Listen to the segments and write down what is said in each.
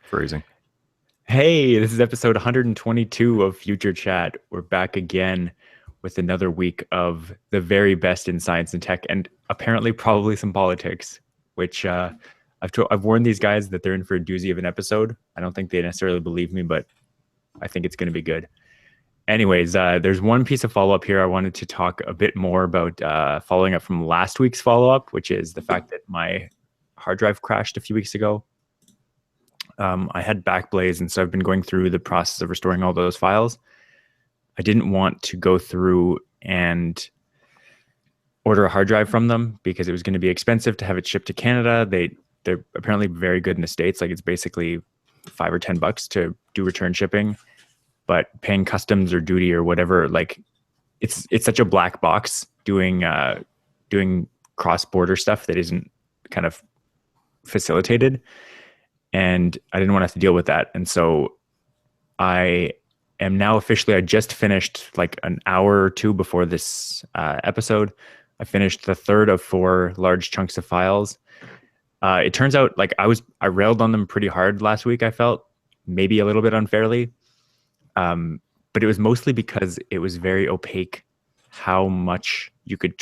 Phrasing. Hey, this is episode 122 of Future Chat. We're back again with another week of the very best in science and tech, and apparently probably some politics. Which I've warned these guys that they're in for a doozy of an episode. I don't think they necessarily believe me, but I think it's going to be good. Anyways, there's one piece of follow up here. I wanted to talk a bit more about following up from last week's follow up, which is the fact that my hard drive crashed a few weeks ago. I had Backblaze, and so I've been going through the process of restoring all those files. I didn't want to go through and order a hard drive from them because it was going to be expensive to have it shipped to Canada. They're apparently very good in the States. Like, it's basically $5 or $10 to do return shipping, but paying customs or duty or whatever, like it's such a black box doing cross-border stuff that isn't kind of facilitated. And I didn't want to have to deal with that. And so I just finished like an hour or two before this episode. I finished the third of 4 large chunks of files. It turns out like I railed on them pretty hard last week. I felt maybe a little bit unfairly. But it was mostly because it was very opaque how much you could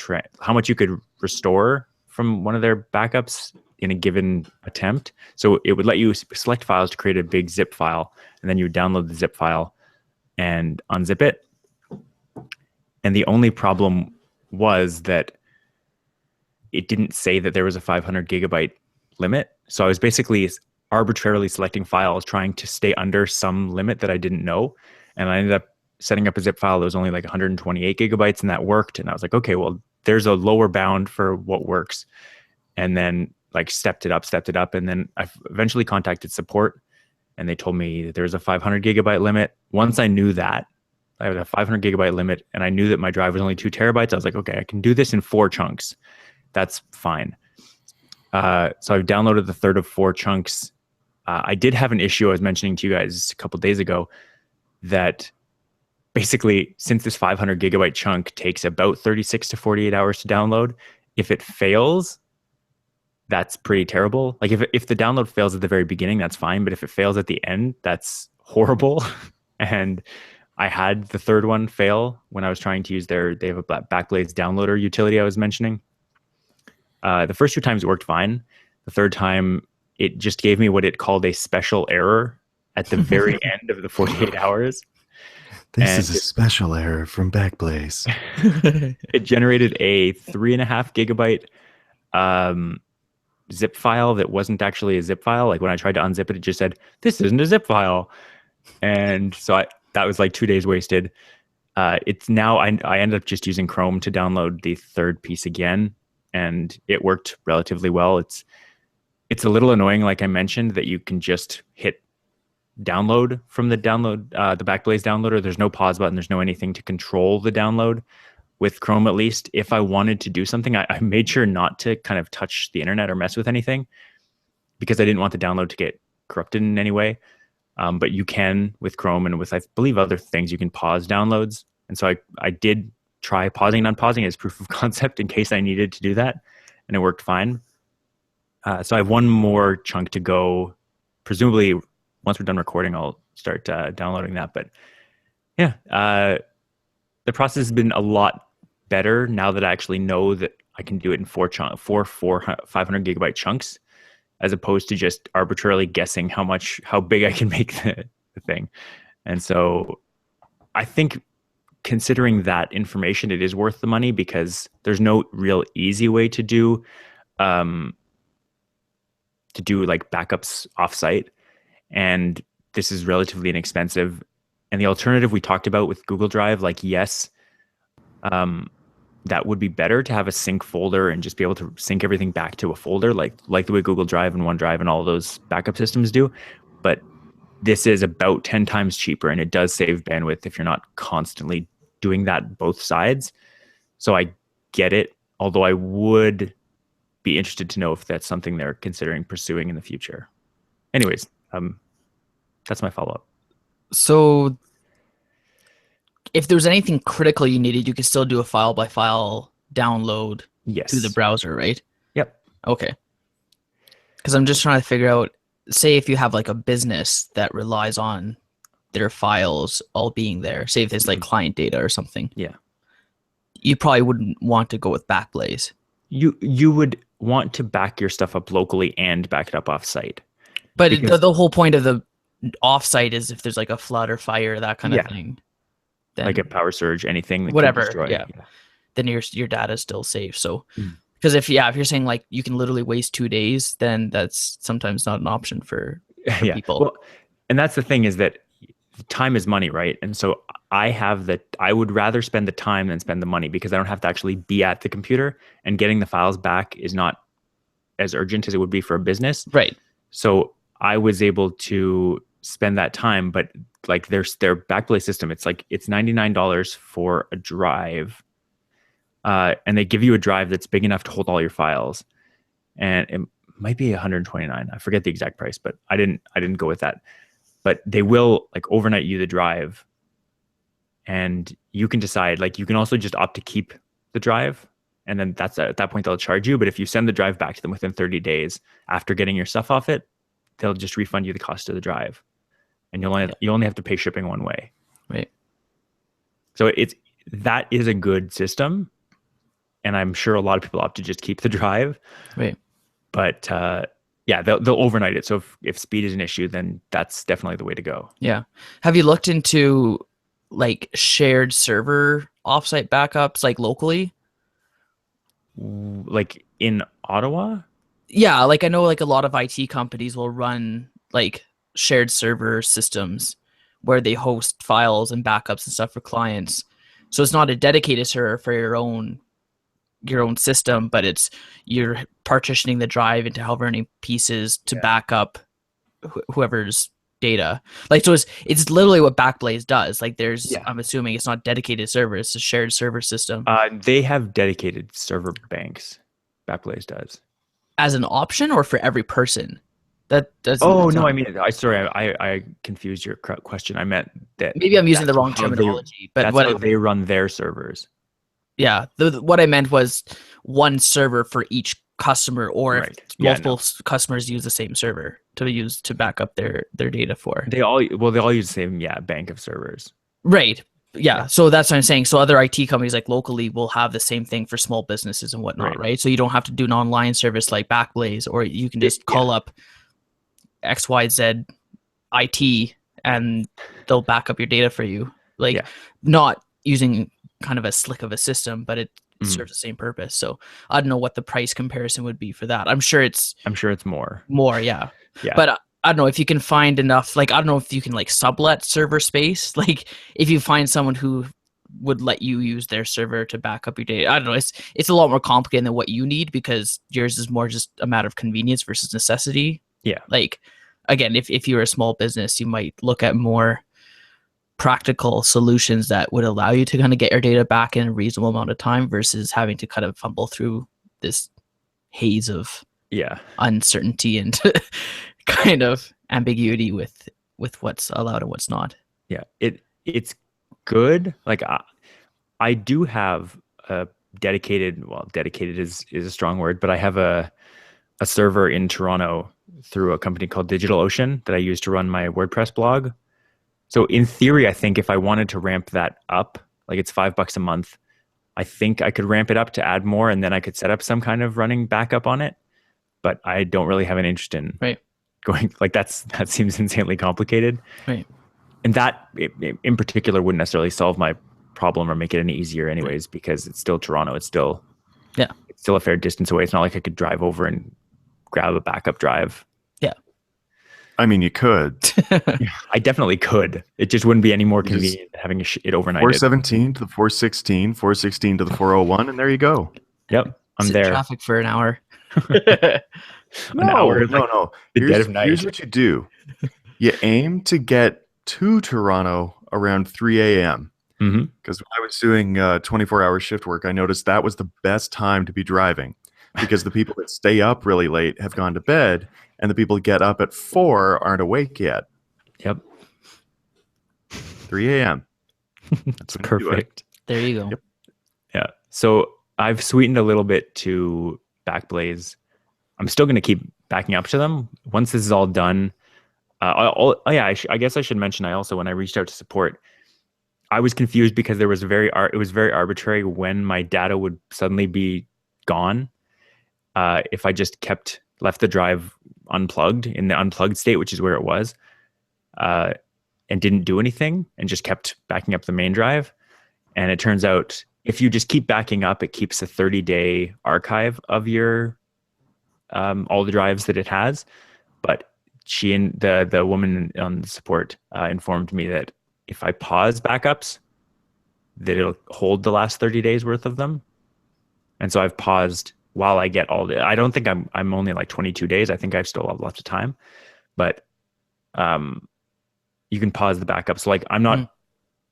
restore from one of their backups in a given attempt. So it would let you select files to create a big zip file, and then you would download the zip file and unzip it. And the only problem was that it didn't say that there was a 500 gigabyte limit. So I was basically arbitrarily selecting files, trying to stay under some limit that I didn't know. And I ended up setting up a zip file that was only like 128 gigabytes, and that worked. And I was like, okay, well, there's a lower bound for what works. And then like stepped it up. And then I eventually contacted support, and they told me that there's a 500 gigabyte limit. Once I knew that I had a 500 gigabyte limit, and I knew that my drive was only 2 terabytes, I was like, okay, I can do this in 4 chunks. That's fine. So I've downloaded the third of 4 chunks. I did have an issue I was mentioning to you guys a couple of days ago that basically, since this 500 gigabyte chunk takes about 36 to 48 hours to download, if it fails, that's pretty terrible. Like if the download fails at the very beginning, that's fine. But if it fails at the end, that's horrible. And I had the third one fail when I was trying to use they have a Backblaze downloader utility I was mentioning. The first 2 times it worked fine. The third time, it just gave me what it called a special error at the very end of the 48 hours. This is a special error from Backblaze. It generated a 3.5 gigabyte zip file that wasn't actually a zip file. Like when I tried to unzip it, it just said, "This isn't a zip file." And so that was like 2 days wasted. It's now I ended up just using Chrome to download the third piece again, and it worked relatively well. It's a little annoying, like I mentioned, that you can just hit download from the Backblaze downloader. There's no pause button. There's no anything to control the download. With Chrome, at least, if I wanted to do something, I made sure not to kind of touch the internet or mess with anything because I didn't want the download to get corrupted in any way. But you can with Chrome, and with, I believe, other things, you can pause downloads. And so I did try pausing and unpausing as proof of concept in case I needed to do that, and it worked fine. So I have one more chunk to go. Presumably, once we're done recording, I'll start downloading that. But yeah, the process has been a lot better now that I actually know that I can do it in 4 500 gigabyte chunks, as opposed to just arbitrarily guessing how big I can make the thing. And so I think, considering that information, it is worth the money because there's no real easy way to do like backups offsite. And this is relatively inexpensive. And the alternative we talked about with Google Drive, like, yes, that would be better to have a sync folder and just be able to sync everything back to a folder, like the way Google Drive and OneDrive and all those backup systems do. But this is about 10 times cheaper, and it does save bandwidth if you're not constantly doing that both sides. So I get it, although I would be interested to know if that's something they're considering pursuing in the future. Anyways, that's my follow-up. So if there was anything critical you needed, you could still do a file by file download Yes. to the browser, right? Yep. Okay. Because I'm just trying to figure out say if you have like a business that relies on their files all being there, say if there's like client data or something, Yeah. you probably wouldn't want to go with Backblaze. You would want to back your stuff up locally and back it up offsite. But the whole point of the offsite is if there's like a flood or fire, that kind of thing. Then like a power surge, anything that whatever, could destroy. Yeah. Then your data is still safe. So Mm. because if you're saying like you can literally waste 2 days, then that's sometimes not an option for people. Well, and that's the thing is that time is money, right? And so I would rather spend the time than spend the money because I don't have to actually be at the computer, and getting the files back is not as urgent as it would be for a business. Right. So I was able to spend that time, but like their Backblaze system, it's $99 for a drive. And they give you a drive that's big enough to hold all your files. And it might be $129. I forget the exact price, but I didn't go with that. But they will like overnight you the drive, and you can decide, like you can also just opt to keep the drive, and then at that point they'll charge you. But if you send the drive back to them within 30 days after getting your stuff off it, they'll just refund you the cost of the drive, and you only have to pay shipping one way. Right. So that is a good system, and I'm sure a lot of people opt to just keep the drive. Right. But they'll overnight it. So if speed is an issue, then that's definitely the way to go. Yeah. Have you looked into like shared server offsite backups like locally? Like in Ottawa? Yeah, like I know like a lot of IT companies will run like shared server systems where they host files and backups and stuff for clients. So it's not a dedicated server for your own system, but you're partitioning the drive into however many pieces to back up whoever's data. Like, so it's literally what Backblaze does. Like I'm assuming it's not dedicated server, it's a shared server system. They have dedicated server banks. Backblaze does. As an option or for every person? I confused your question. I meant that maybe I'm using the wrong terminology, but that's how they run their servers. Yeah, what I meant was one server for each customer, or if multiple customers use the same server to back up their data for. They all use the same bank of servers. Right. Yeah. So that's what I'm saying. So other IT companies like locally will have the same thing for small businesses and whatnot, right? So you don't have to do an online service like Backblaze, or you can just call up XYZ IT and they'll back up your data for you. Like not using kind of a slick of a system, but it serves the same purpose. So I don't know what the price comparison would be for that. I'm sure it's more. Yeah. But I don't know if you can find enough, like I don't know if you can like sublet server space. Like if you find someone who would let you use their server to back up your data. I don't know. It's a lot more complicated than what you need, because yours is more just a matter of convenience versus necessity. Yeah. Like again, if you're a small business, you might look at more practical solutions that would allow you to kind of get your data back in a reasonable amount of time versus having to kind of fumble through this haze of uncertainty and kind of ambiguity with what's allowed and what's not. Yeah, it's good. Like I do have a dedicated is a strong word, but I have a server in Toronto through a company called DigitalOcean that I use to run my WordPress blog. So in theory, I think if I wanted to ramp that up, like it's $5 a month, I think I could ramp it up to add more, and then I could set up some kind of running backup on it. But I don't really have an interest in going like that seems insanely complicated. Right. And that in particular wouldn't necessarily solve my problem or make it any easier anyways, because it's still Toronto. It's still a fair distance away. It's not like I could drive over and grab a backup drive. Yeah. I mean, you could. I definitely could. It just wouldn't be any more convenient than having it overnight. 417 to the 416, 416 to the 401, and there you go. Yep. I'm there. Traffic for an hour. No. Here's what you do. You aim to get to Toronto around 3 a.m. Because when I was doing 24-hour shift work, I noticed that was the best time to be driving, because the people that stay up really late have gone to bed, and the people that get up at 4 aren't awake yet. Yep. 3 a.m. That's perfect. There you go. Yep. Yeah. So I've sweetened a little bit to Backblaze. I'm still going to keep backing up to them. Once this is all done, I guess I should mention, I also, when I reached out to support, I was confused because it was very arbitrary when my data would suddenly be gone. If I just left the drive unplugged in the unplugged state, which is where it was, and didn't do anything and just kept backing up the main drive. And it turns out if you just keep backing up, it keeps a 30-day archive of your all the drives that it has. But she and the woman on the support informed me that if I pause backups, that it'll hold the last 30 days worth of them. And so I've paused while I get all the. I don't think I'm only like 22 days. I think I've still have lots of time, but you can pause the backup. So like I'm not.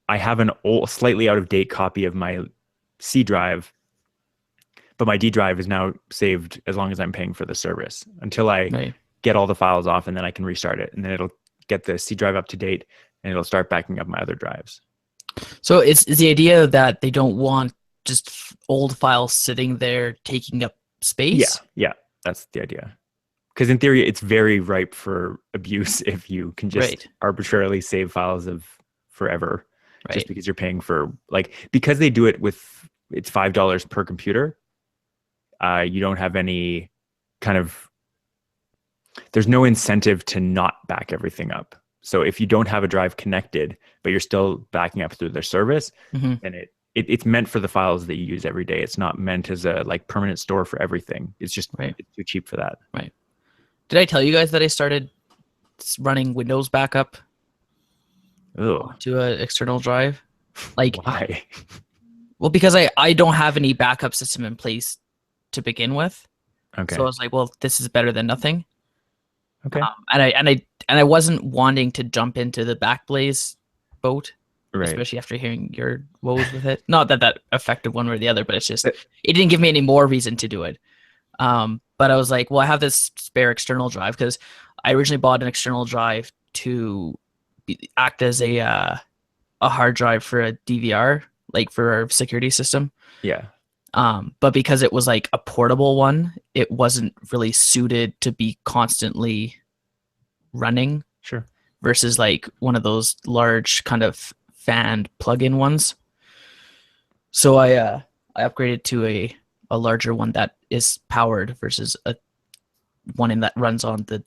I have an old, slightly out of date copy of my C drive, but my D drive is now saved as long as I'm paying for the service until I get all the files off, and then I can restart it, and then it'll get the C drive up to date, and it'll start backing up my other drives. So it's the idea that they don't want just old files sitting there taking up space? Yeah, that's the idea. Because in theory, it's very ripe for abuse if you can just arbitrarily save files of forever, just because you're paying for, like, because they do it with, it's $5 per computer. You don't have any kind of, there's no incentive to not back everything up. So if you don't have a drive connected, but you're still backing up through their service, then it's meant for the files that you use every day. It's not meant as a like permanent store for everything. It's just it's too cheap for that. Right. Did I tell you guys that I started running Windows backup to an external drive? Like, why? Well, because I don't have any backup system in place to begin with. Okay. So I was like, well, this is better than nothing. Okay. And I wasn't wanting to jump into the Backblaze boat, especially after hearing your woes with it. Not that affected one way or the other, but it's just it didn't give me any more reason to do it. But I was like, well, I have this spare external drive because I originally bought an external drive to act as a hard drive for a DVR, like for our security system. Yeah. But because it was like a portable one, it wasn't really suited to be constantly running. Sure. Versus like one of those large kind of fan plug-in ones. So I upgraded to a larger one that is powered versus a one that runs on the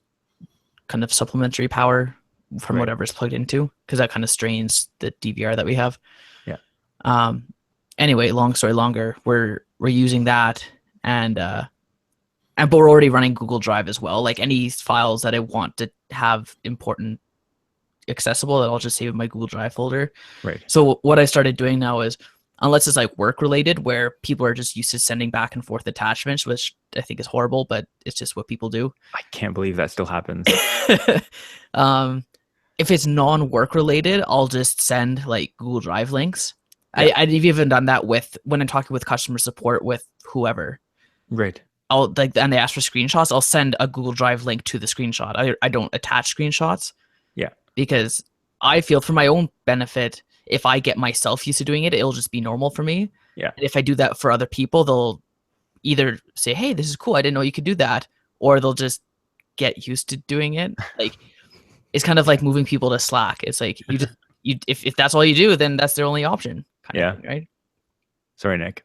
kind of supplementary power from whatever's plugged into, because that kind of strains the DVR that we have. Yeah. Anyway, long story longer, we're using that, and but we're already running Google Drive as well. Like any files that I want to have important accessible, that I'll just save in my Google Drive folder. Right. So what I started doing now is, unless it's like work related where people are just used to sending back and forth attachments, which I think is horrible, but it's just what people do. I can't believe that still happens. If it's non-work related, I'll just send like Google Drive links. Yeah. I've even done that when I'm talking with customer support with whoever. Right. And they ask for screenshots, I'll send a Google Drive link to the screenshot. I don't attach screenshots. Yeah. Because I feel, for my own benefit, if I get myself used to doing it, it'll just be normal for me. Yeah. And if I do that for other people, they'll either say, hey, this is cool, I didn't know you could do that, or they'll just get used to doing it. Like, it's kind of like moving people to Slack. It's like if that's all you do, then that's their only option. Kind of thing, right? Sorry, Nick.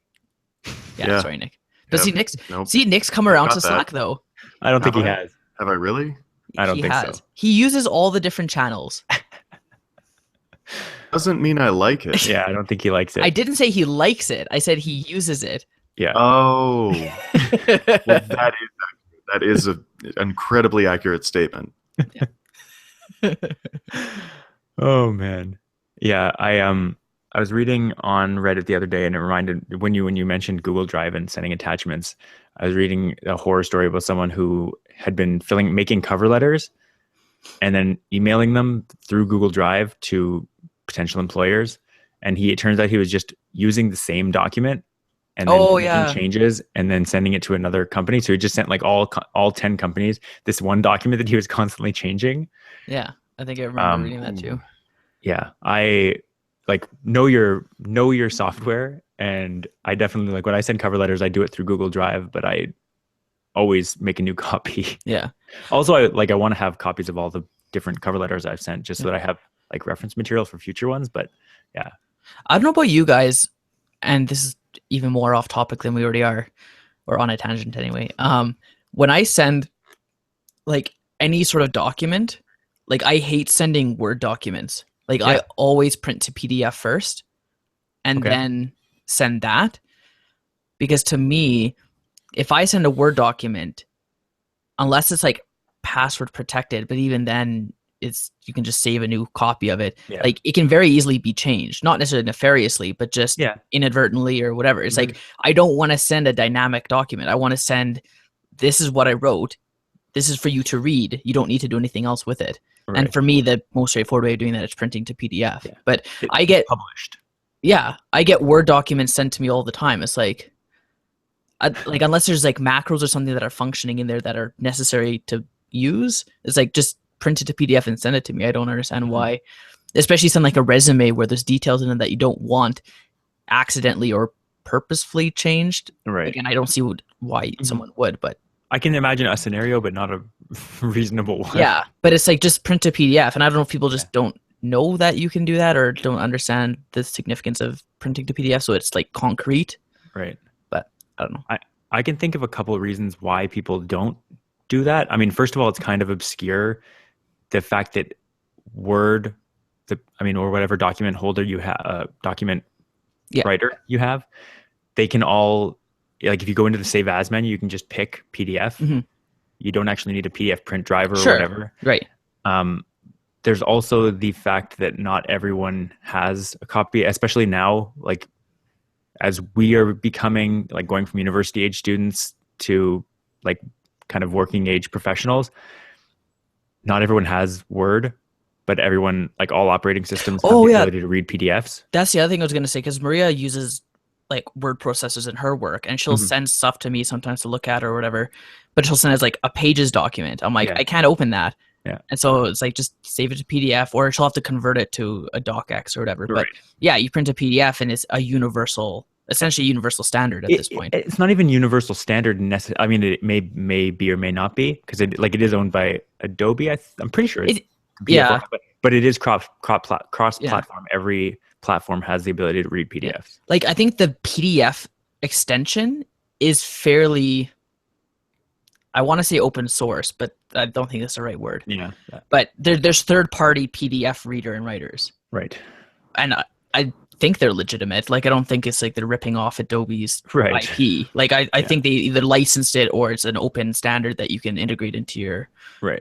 Yeah. Sorry, Nick. But see, Nick's come around to Slack though. I don't think he has. Have I really? I don't think so. He uses all the different channels. Doesn't mean I like it. Yeah, I don't think he likes it. I didn't say he likes it. I said he uses it. Yeah. Oh. Well, that is an incredibly accurate statement. Yeah. Oh man. Yeah, I was reading on Reddit the other day, and it reminded when you mentioned Google Drive and sending attachments. I was reading a horror story about someone who had been making cover letters and then emailing them through Google Drive to potential employers. And it turns out he was just using the same document and then making changes and then sending it to another company. So he just sent like all 10 companies this one document that he was constantly changing. Yeah, I think I remember reading that too. Yeah, I like know your software, and I definitely, like, when I send cover letters, I do it through Google Drive, but I always make a new copy. Yeah. Also, I want to have copies of all the different cover letters I've sent, just so that I have like reference material for future ones. But yeah, I don't know about you guys, and this is even more off topic than we already are, or on a tangent anyway. When I send like any sort of document, like I hate sending Word documents. Like I always print to PDF first and then send that, because to me, if I send a Word document, unless it's like password protected, but even then you can just save a new copy of it. Yeah. Like it can very easily be changed, not necessarily nefariously, but just inadvertently or whatever. It's like, I don't want to send a dynamic document. I want to send, this is what I wrote. This is for you to read. You don't need to do anything else with it. Right. And for me, the most straightforward way of doing that is printing to PDF. Yeah. But I get published. Yeah. I get Word documents sent to me all the time. It's like unless there's like macros or something that are functioning in there that are necessary to use, it's like just print it to PDF and send it to me. I don't understand why, especially something like a resume where there's details in it that you don't want accidentally or purposefully changed. Right. Again, I don't see why someone would, but I can imagine a scenario, but not a reasonable one. Yeah, but it's like just print to PDF, and I don't know if people just don't know that you can do that or don't understand the significance of printing to PDF, so it's like concrete. Right. But I don't know. I can think of a couple of reasons why people don't do that. I mean, first of all, it's kind of obscure. The fact that Word, or whatever document holder you have, document writer you have, they can all, like if you go into the Save As menu, you can just pick PDF. Mm-hmm. You don't actually need a PDF print driver or whatever. Right. There's also the fact that not everyone has a copy, especially now, like as we are becoming, like going from university age students to like kind of working age professionals. Not everyone has Word, but everyone, like all operating systems, have the ability to read PDFs. That's the other thing I was going to say, because Maria uses like word processors in her work, and she'll send stuff to me sometimes to look at or whatever, but she'll send as like a Pages document. I'm like, I can't open that. Yeah. And so it's like, just save it to PDF, or she'll have to convert it to a docx or whatever. Right. But yeah, you print a PDF and it's a essentially universal standard at this point. It's not even universal standard necessarily. I mean, it may be or may not be, because it is owned by Adobe. I'm pretty sure it's PDF, but it is cross-platform. Every platform has the ability to read PDFs. Yeah. Like I think the PDF extension is fairly, I want to say open source, but I don't think that's the right word. Yeah. But there's third-party PDF reader and writers. Right. And I think they're legitimate. Like I don't think it's like they're ripping off Adobe's IP. Like I think they either licensed it or it's an open standard that you can integrate into your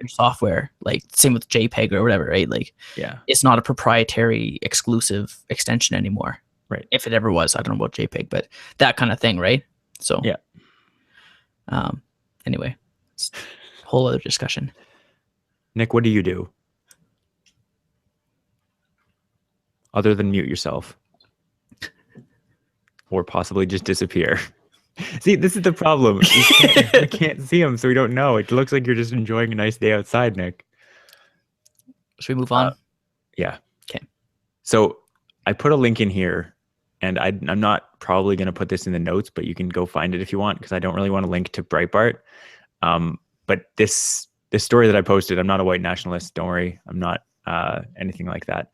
software. Like same with JPEG or whatever, right? Like it's not a proprietary exclusive extension anymore. Right. If it ever was. I don't know about JPEG, but that kind of thing, right? So anyway, it's a whole other discussion. Nick, what do you do other than mute yourself? Or possibly just disappear. See, this is the problem. We can't see him, so we don't know. It looks like you're just enjoying a nice day outside, Nick. Should we move on? Yeah. Okay. So I put a link in here, and I'm not probably going to put this in the notes, but you can go find it if you want, because I don't really want to link to Breitbart. But this story that I posted, I'm not a white nationalist. Don't worry. I'm not anything like that.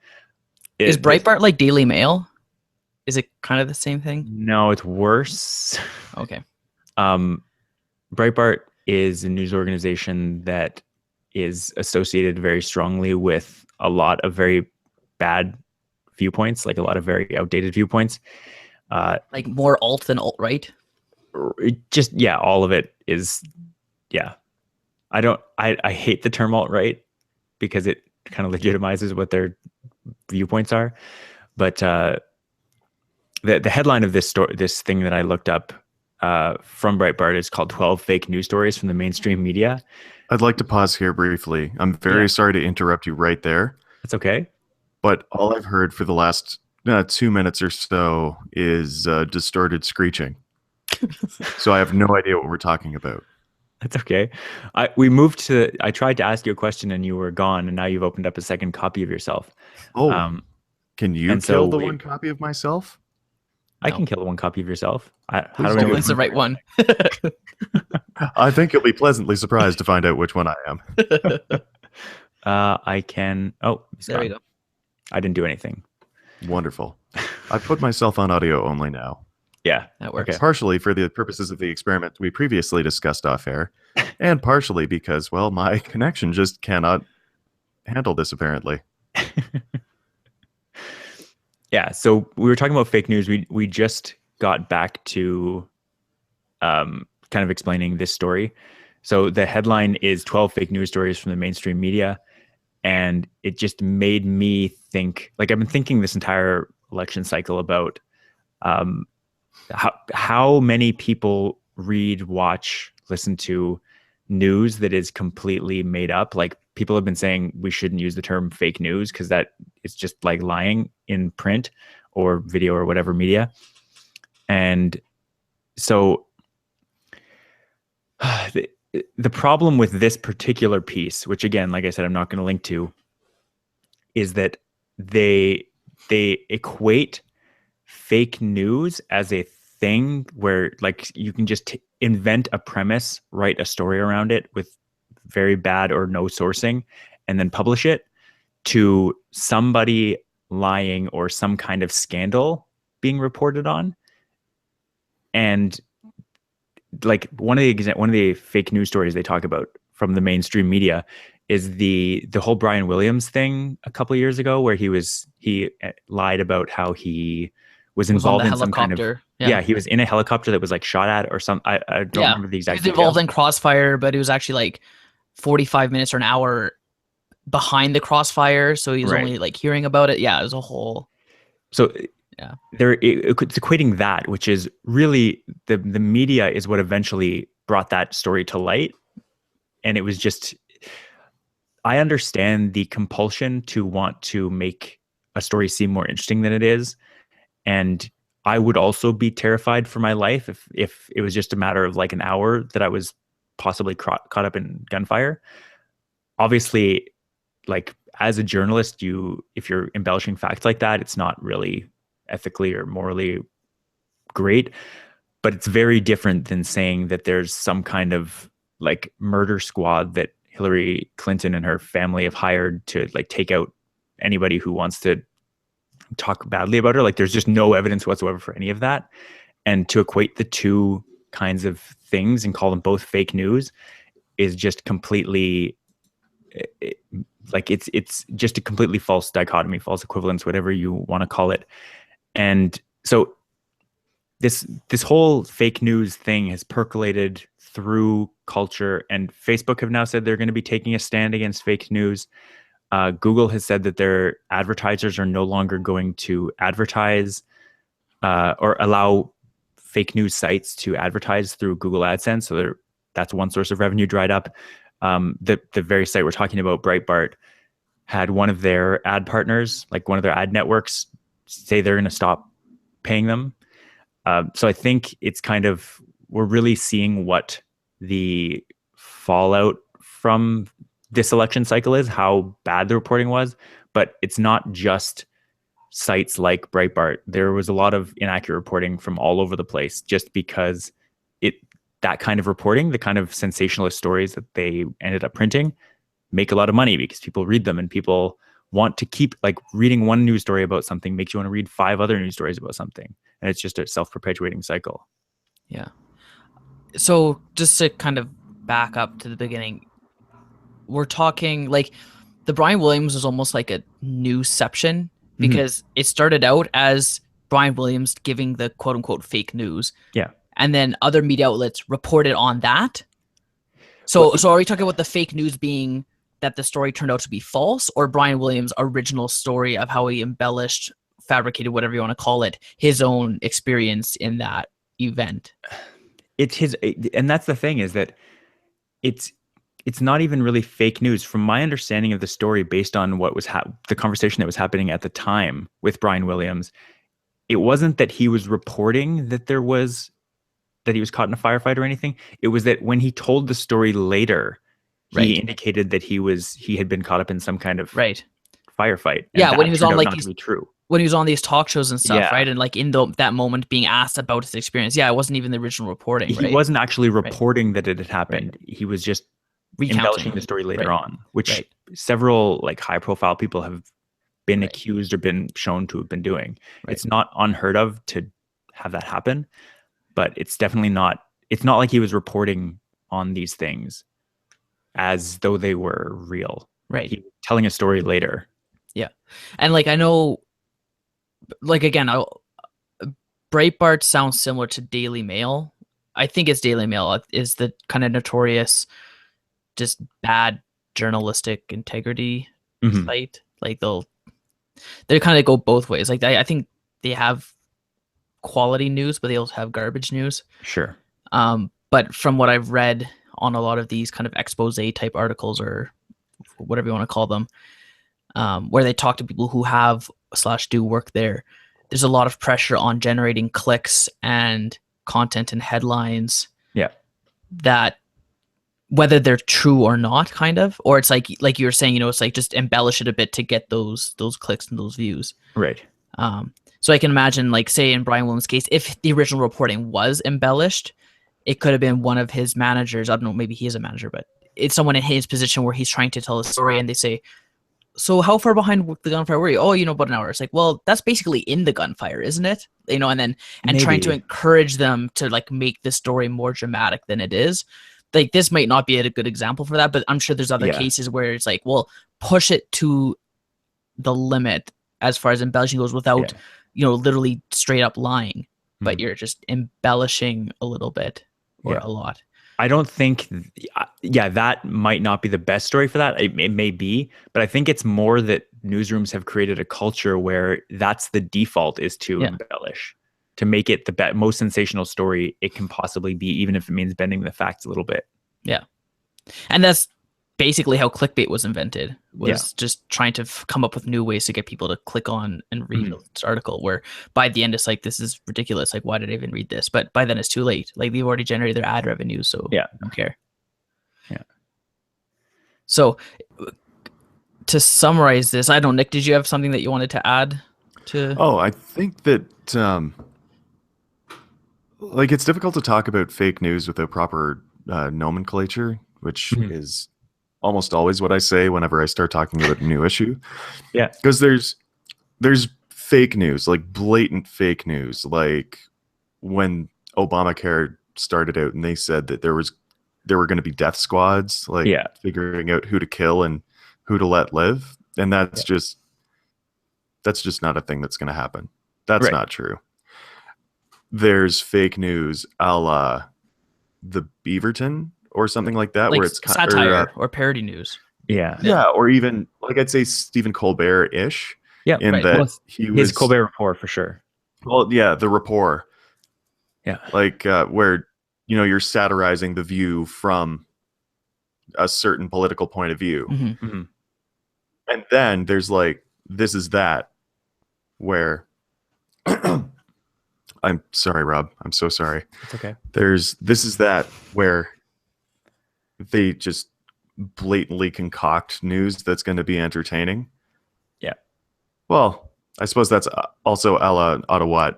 Is Breitbart like Daily Mail? Is it kind of the same thing? No, it's worse. Okay. Breitbart is a news organization that is associated very strongly with a lot of very bad viewpoints, like a lot of very outdated viewpoints. Like more alt than alt-right? All of it is, I hate the term alt-right because it kind of legitimizes what their viewpoints are. But the headline of this thing that I looked up from Breitbart is called 12 Fake News Stories from the Mainstream Media. I'd like to pause here briefly. I'm very sorry to interrupt you right there. That's okay. But all I've heard for the last 2 minutes or so is distorted screeching. So I have no idea what we're talking about. That's okay. I tried to ask you a question and you were gone, and now you've opened up a second copy of yourself. Oh, can you kill the one copy of myself? I can kill one copy of yourself. How do we know it's the right one? I think you'll be pleasantly surprised to find out which one I am. I can. Oh, there we go. I didn't do anything. Wonderful. I put myself on audio only now. Yeah, that works. Okay. Partially for the purposes of the experiment we previously discussed off air, and partially because, well, my connection just cannot handle this apparently. Yeah, so we were talking about fake news. We just got back to kind of explaining this story. So the headline is 12 fake news stories from the mainstream media. And it just made me think, like I've been thinking this entire election cycle about how many people read, watch, listen to news that is completely made up. Like people have been saying we shouldn't use the term fake news because that it's just like lying in print or video or whatever media. And so the problem with this particular piece, which again, like I said, I'm not going to link to, is that they equate fake news as a thing where like you can just invent a premise, write a story around it with very bad or no sourcing, and then publish it, to somebody lying or some kind of scandal being reported on. And like one of the fake news stories they talk about from the mainstream media is the whole Brian Williams thing a couple of years ago, where he lied about how he was involved in some kind of he was in a helicopter that was like shot at or some I don't remember the exact. He was involved in crossfire, but it was actually like 45 minutes or an hour behind the crossfire, so he was only like hearing about it. Yeah, it was a whole. So yeah, it's equating that, which is really the media is what eventually brought that story to light. And it was just, I understand the compulsion to want to make a story seem more interesting than it is. And I would also be terrified for my life if it was just a matter of like an hour that I was possibly caught up in gunfire. Obviously, like as a journalist, if you're embellishing facts like that, it's not really ethically or morally great, but it's very different than saying that there's some kind of like murder squad that Hillary Clinton and her family have hired to like take out anybody who wants to talk badly about her. Like there's just no evidence whatsoever for any of that. And to equate the two kinds of things and call them both fake news is just completely like it's just a completely false dichotomy, false equivalence, whatever you want to call it. And so this whole fake news thing has percolated through culture, and Facebook have now said they're going to be taking a stand against fake news. Google has said that their advertisers are no longer going to advertise or allow fake news sites to advertise through Google AdSense. So that's one source of revenue dried up. The very site we're talking about, Breitbart, had one of their ad partners, like one of their ad networks, say they're going to stop paying them. So I think it's kind of, we're really seeing what the fallout from this election cycle is, how bad the reporting was, but it's not just sites like Breitbart. There was a lot of inaccurate reporting from all over the place, just because that kind of reporting, the kind of sensationalist stories that they ended up printing, make a lot of money because people read them, and people want to keep, like, reading one news story about something makes you want to read 5 other news stories about something. And it's just a self-perpetuating cycle. Yeah. So just to kind of back up to the beginning, we're talking like the Brian Williams was almost like a newsception, because it started out as Brian Williams giving the quote unquote fake news. Yeah. And then other media outlets reported on that. So are we talking about the fake news being that the story turned out to be false, or Brian Williams' original story of how he embellished, fabricated, whatever you want to call it, his own experience in that event? It's his, and that's the thing, is that it's not even really fake news. From my understanding of the story, based on what was the conversation that was happening at the time with Brian Williams, it wasn't that he was reporting that he was caught in a firefight or anything. It was that when he told the story later, he indicated that he had been caught up in some kind of firefight. Yeah, when he was on, like, not to be true. when he was on these talk shows and stuff, Yeah. right? And like in that moment being asked about his experience. Yeah, it wasn't even the original reporting. He right? wasn't actually reporting that it had happened. Right. He was just Recounting embellishing the story later on, which Right. several like high profile people have been Right. accused or been shown to have been doing. Right. It's not unheard of to have that happen, but it's definitely not, it's not like he was reporting on these things as though they were real. Right. He was telling a story later. Yeah. And like, I know, like, again, Breitbart sounds similar to Daily Mail. I think it's Daily Mail is the kind of notorious, just bad journalistic integrity site. Like they kind of go both ways. Like I think they have quality news, but they also have garbage news. Sure. But from what I've read on a lot of these kind of expose type articles or whatever you want to call them, where they talk to people who have / do work there, there's a lot of pressure on generating clicks and content and headlines. Yeah. That whether they're true or not, kind of, or it's like you were saying, it's like just embellish it a bit to get those clicks and those views. Right. So I can imagine, like, say in Brian Williams' case, if the original reporting was embellished, it could have been one of his managers. I don't know, maybe he is a manager, but it's someone in his position where he's trying to tell a story and they say, so how far behind the gunfire were you? Oh, about an hour. It's like, well, that's basically in the gunfire, isn't it? And trying to encourage them to like make the story more dramatic than it is. Like, this might not be a good example for that, but I'm sure there's other cases where it's like, well, push it to the limit as far as embellishing goes without, literally straight up lying, but you're just embellishing a little bit or a lot. I don't think, that might not be the best story for that. It may be, but I think it's more that newsrooms have created a culture where that's the default, is to embellish, to make it the most sensational story it can possibly be, even if it means bending the facts a little bit. Yeah. And that's basically how clickbait was invented, was just trying to come up with new ways to get people to click on and read this article, where by the end it's like, this is ridiculous. Like, why did I even read this? But by then it's too late. Like, they've already generated their ad revenue, so I don't care. Yeah. So to summarize this, I don't know, Nick, did you have something that you wanted to add to? Oh, I think that like, it's difficult to talk about fake news without proper nomenclature, which is almost always what I say whenever I start talking about a new issue. Yeah. Because there's fake news, like blatant fake news, like when Obamacare started out and they said that there were going to be death squads, like figuring out who to kill and who to let live. And that's just not a thing that's going to happen. That's not true. There's fake news a la the Beaverton or something like that, like where it's satire or parody news. Yeah, or even, like, I'd say Stephen Colbert-ish. Yeah, that he was his Colbert Report for sure. Well, yeah, the rapport. Yeah, like where you're satirizing the View from a certain political point of view, and then there's like This Is That, where I'm sorry, Rob. I'm so sorry. It's okay. There's This Is That, where they just blatantly concoct news that's going to be entertaining. Yeah. Well, I suppose that's also a la Ottawa.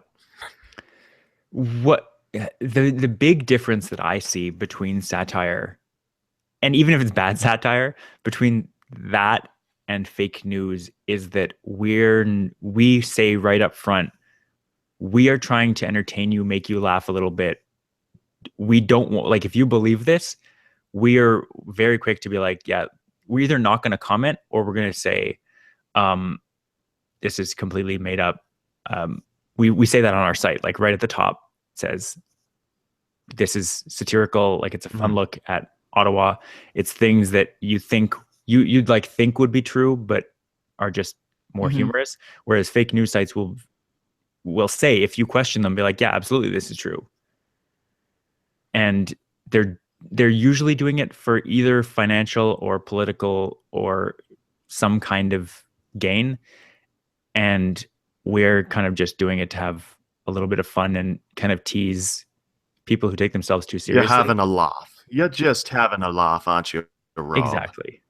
What the big difference that I see between satire, and even if it's bad satire, between that and fake news, is that we say right up front, we are trying to entertain you, make you laugh a little bit. We don't want, like, if you believe this, we are very quick to be like, yeah, we're either not going to comment or we're going to say, this is completely made up. We say that on our site, like right at the top, it says, this is satirical. Like, it's a fun look at Ottawa. It's things that you think you'd like think would be true, but are just more humorous. Whereas fake news sites will say, if you question them, be like, yeah, absolutely, this is true. And they're usually doing it for either financial or political or some kind of gain. And we're kind of just doing it to have a little bit of fun and kind of tease people who take themselves too seriously. You're having a laugh. You're just having a laugh, aren't you, Rob? Exactly.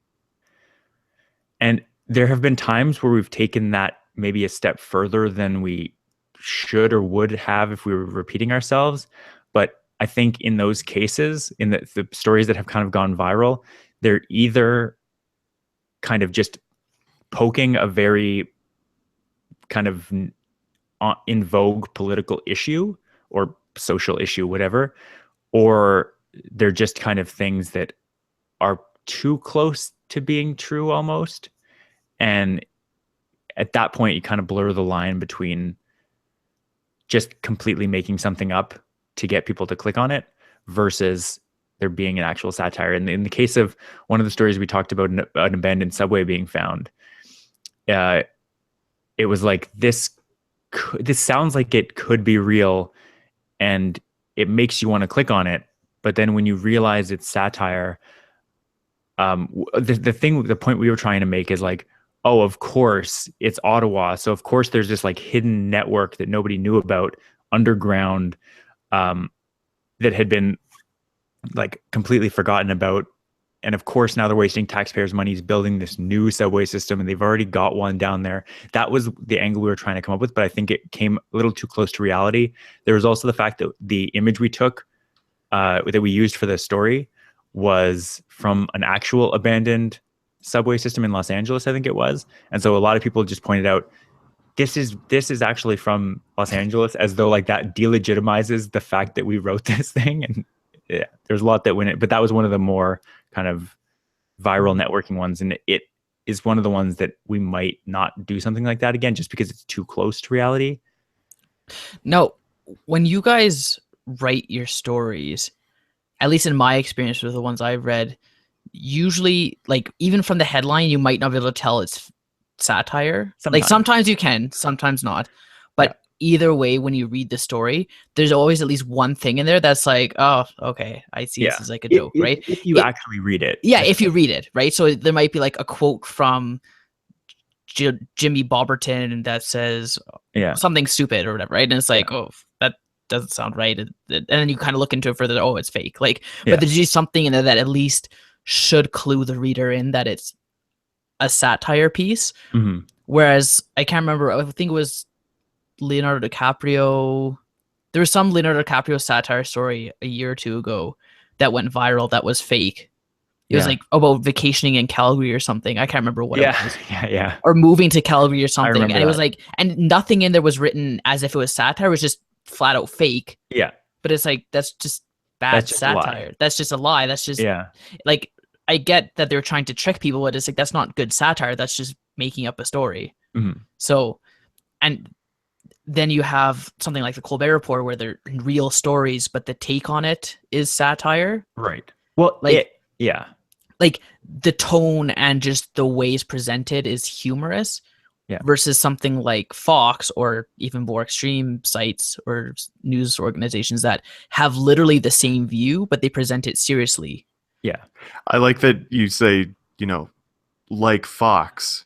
And there have been times where we've taken that maybe a step further than we should or would have if we were repeating ourselves. But I think in those cases, in the stories that have kind of gone viral, they're either kind of just poking a very kind of in vogue political issue or social issue, whatever, or they're just kind of things that are too close to being true almost. And at that point, you kind of blur the line between just completely making something up to get people to click on it versus there being an actual satire. And in the case of one of the stories we talked about, an abandoned subway being found, it was like, this sounds like it could be real, and it makes you want to click on it. But then when you realize it's satire, the point we were trying to make is like, oh, of course it's Ottawa, so of course there's this like hidden network that nobody knew about, underground, that had been like completely forgotten about. And of course now they're wasting taxpayers' money building this new subway system, and they've already got one down there. That was the angle we were trying to come up with, but I think it came a little too close to reality. There was also the fact that the image we took, that we used for the story, was from an actual abandoned subway system in Los Angeles, I think it was. And so a lot of people just pointed out, this is actually from Los Angeles, as though like that delegitimizes the fact that we wrote this thing. And yeah, there's a lot that went in, but that was one of the more kind of viral networking ones. And it is one of the ones that we might not do something like that again, just because it's too close to reality. No, when you guys write your stories, at least in my experience with the ones I've read, usually, like, even from the headline, you might not be able to tell it's satire. Like, sometimes you can, sometimes not. But either way, when you read the story, there's always at least one thing in there that's like, oh, okay, I see this is like a joke, right? If you actually read it. Yeah, if you read it, right? So there might be like a quote from Jimmy Bobberton that says something stupid or whatever, right? And it's like, oh, that doesn't sound right. And then you kind of look into it further, oh, it's fake. Like, but there's just something in there that at least should clue the reader in that it's a satire piece. Mm-hmm. Whereas I can't remember, I think it was Leonardo DiCaprio. There was some Leonardo DiCaprio satire story a year or two ago that went viral that was fake. It was like about vacationing in Calgary or something. I can't remember what it was. Yeah. Or moving to Calgary or something. And it was like, and nothing in there was written as if it was satire. It was just flat out fake. Yeah. But it's like, that's just bad satire. That's just a lie. That's just like, I get that they're trying to trick people, but it's like, that's not good satire. That's just making up a story. Mm-hmm. So, and then you have something like the Colbert Report where they're real stories, but the take on it is satire. Right. Well, like, like the tone and just the ways presented is humorous. Yeah. Versus something like Fox or even more extreme sites or news organizations that have literally the same view, but they present it seriously. Yeah. I like that you say, like Fox.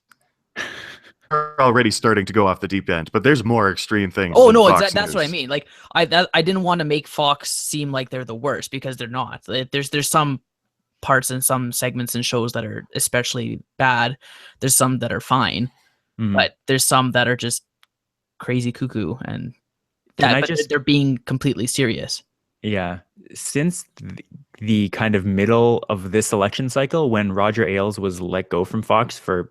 We're already starting to go off the deep end, but there's more extreme things. Oh no, that's what I mean. Like I didn't want to make Fox seem like they're the worst, because they're not. There's some parts and some segments and shows that are especially bad. There's some that are fine, but there's some that are just crazy cuckoo, and they're being completely serious. Yeah. Since the kind of middle of this election cycle, when Roger Ailes was let go from Fox for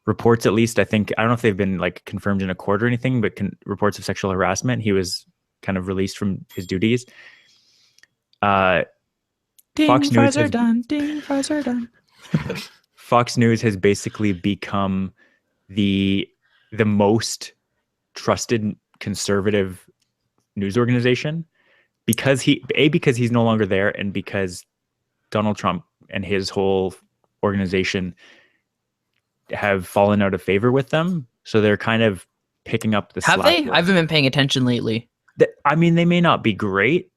reports, at least, I don't know if they've been like confirmed in a court or anything, but reports of sexual harassment, he was kind of released from his duties. Fox News are done. Ding, fries are done. Fox News has basically become the most trusted conservative news organization because he's no longer there, and because Donald Trump and his whole organization have fallen out of favor with them. So they're kind of picking up the slack. Have they? I haven't been paying attention lately. I mean, they may not be great.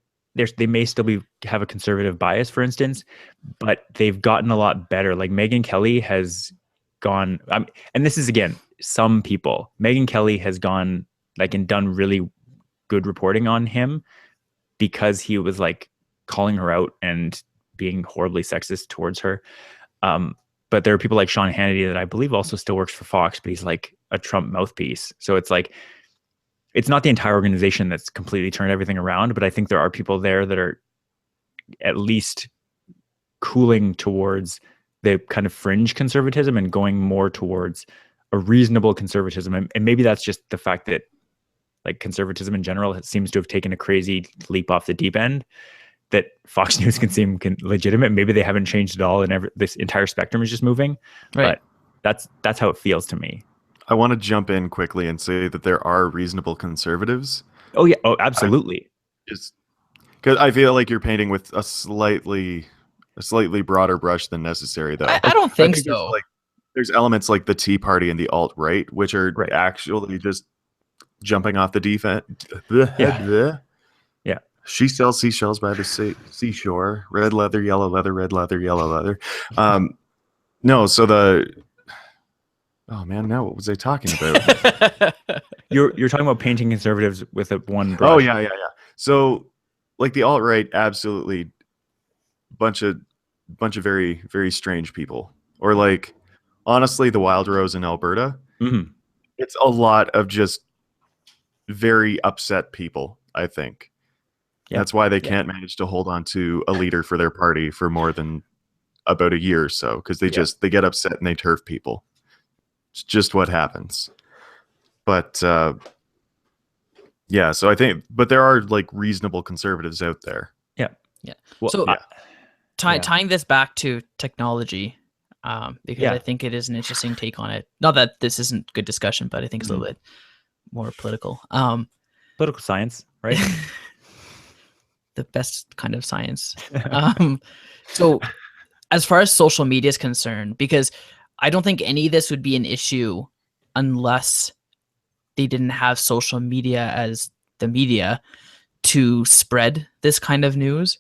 They may still have a conservative bias, for instance, but they've gotten a lot better. Like Megyn Kelly has gone, and this is again, some people. Megyn Kelly has gone like and done really good reporting on him because he was like calling her out and being horribly sexist towards her. but there are people like Sean Hannity that I believe also still works for Fox, but he's like a Trump mouthpiece. So it's like, it's not the entire organization that's completely turned everything around, but I think there are people there that are at least cooling towards the kind of fringe conservatism and going more towards a reasonable conservatism. And maybe that's just the fact that like conservatism in general seems to have taken a crazy leap off the deep end, that Fox News can seem legitimate. Maybe they haven't changed at all, and this entire spectrum is just moving. Right. But that's how it feels to me. I want to jump in quickly and say that there are reasonable conservatives. Oh yeah. Oh, absolutely. Just because I feel like you're painting with a slightly broader brush than necessary, though. I don't think so. There's elements like the Tea Party and the alt-right, which are actually just jumping off the defense. Yeah. She sells seashells by the seashore. Red leather, yellow leather, red leather, yellow leather. No, so oh man, now what was I talking about? You're talking about painting conservatives with a one brush. Oh yeah. So like the alt-right, absolutely bunch of very, very strange people. Or like honestly, the Wild Rose in Alberta. Mm-hmm. It's a lot of just very upset people, I think. Yeah. That's why they can't manage to hold on to a leader for their party for more than about a year or so, because they get upset and they turf people. It's just what happens. But so I think, but there are like reasonable conservatives out there. Yeah. Well, so tying this back to technology, because I think it is an interesting take on it. Not that this isn't good discussion, but I think it's a little bit more political. Political science, right? The best kind of science. So as far as social media is concerned, because I don't think any of this would be an issue unless they didn't have social media as the media to spread this kind of news.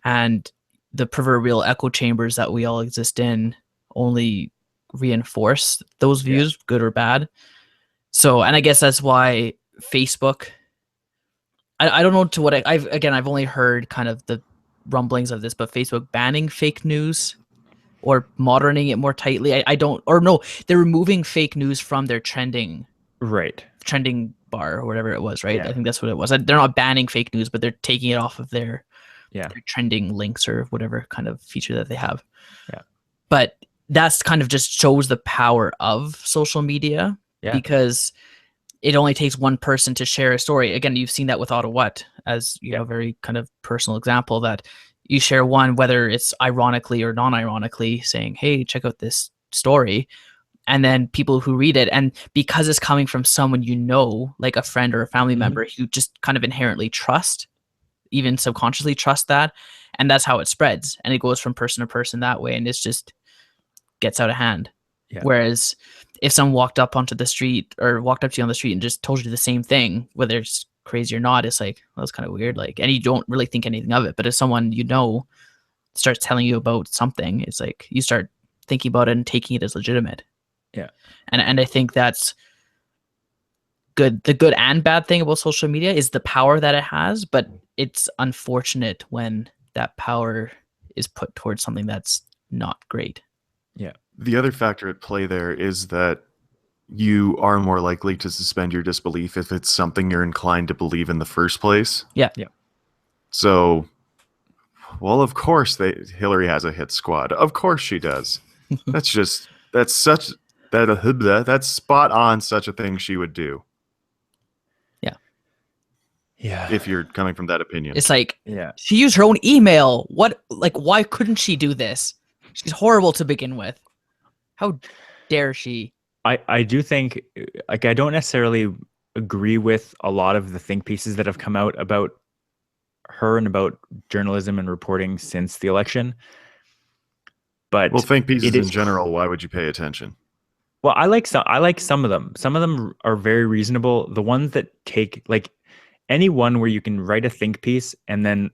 And the proverbial echo chambers that we all exist in only reinforce those views, good or bad. So, and I guess that's why Facebook, I don't know to what I've only heard kind of the rumblings of this, but Facebook banning fake news or monitoring it more tightly. They're removing fake news from their trending bar or whatever it was, right? Yeah. I think that's what it was. They're not banning fake news, but they're taking it off of their trending links or whatever kind of feature that they have. Yeah. But that's kind of just shows the power of social media because it only takes one person to share a story. Again, you've seen that with Ottawa as a very kind of personal example, that you share one, whether it's ironically or non-ironically, saying, hey, check out this story. And then people who read it, and because it's coming from someone like a friend or a family member who just kind of inherently trust, even subconsciously trust that, and that's how it spreads. And it goes from person to person that way, and it's just gets out of hand. Yeah. Whereas if someone walked up to you on the street and just told you the same thing, whether it's crazy or not, it's like, well, that's kind of weird. Like, and you don't really think anything of it. But if someone starts telling you about something, it's like you start thinking about it and taking it as legitimate. Yeah. And I think that's good. The good and bad thing about social media is the power that it has, but it's unfortunate when that power is put towards something that's not great. Yeah. The other factor at play there is that you are more likely to suspend your disbelief if it's something you're inclined to believe in the first place. Yeah. Yeah. So, well, of course Hillary has a hit squad. Of course she does. That's spot on such a thing she would do. Yeah. Yeah. If you're coming from that opinion. It's like, she used her own email. Why couldn't she do this? She's horrible to begin with. How dare she? I do think, like, I don't necessarily agree with a lot of the think pieces that have come out about her and about journalism and reporting since the election. But think pieces in general, why would you pay attention? Well, I like some of them. Some of them are very reasonable. The ones that take, like, any one where you can write a think piece and then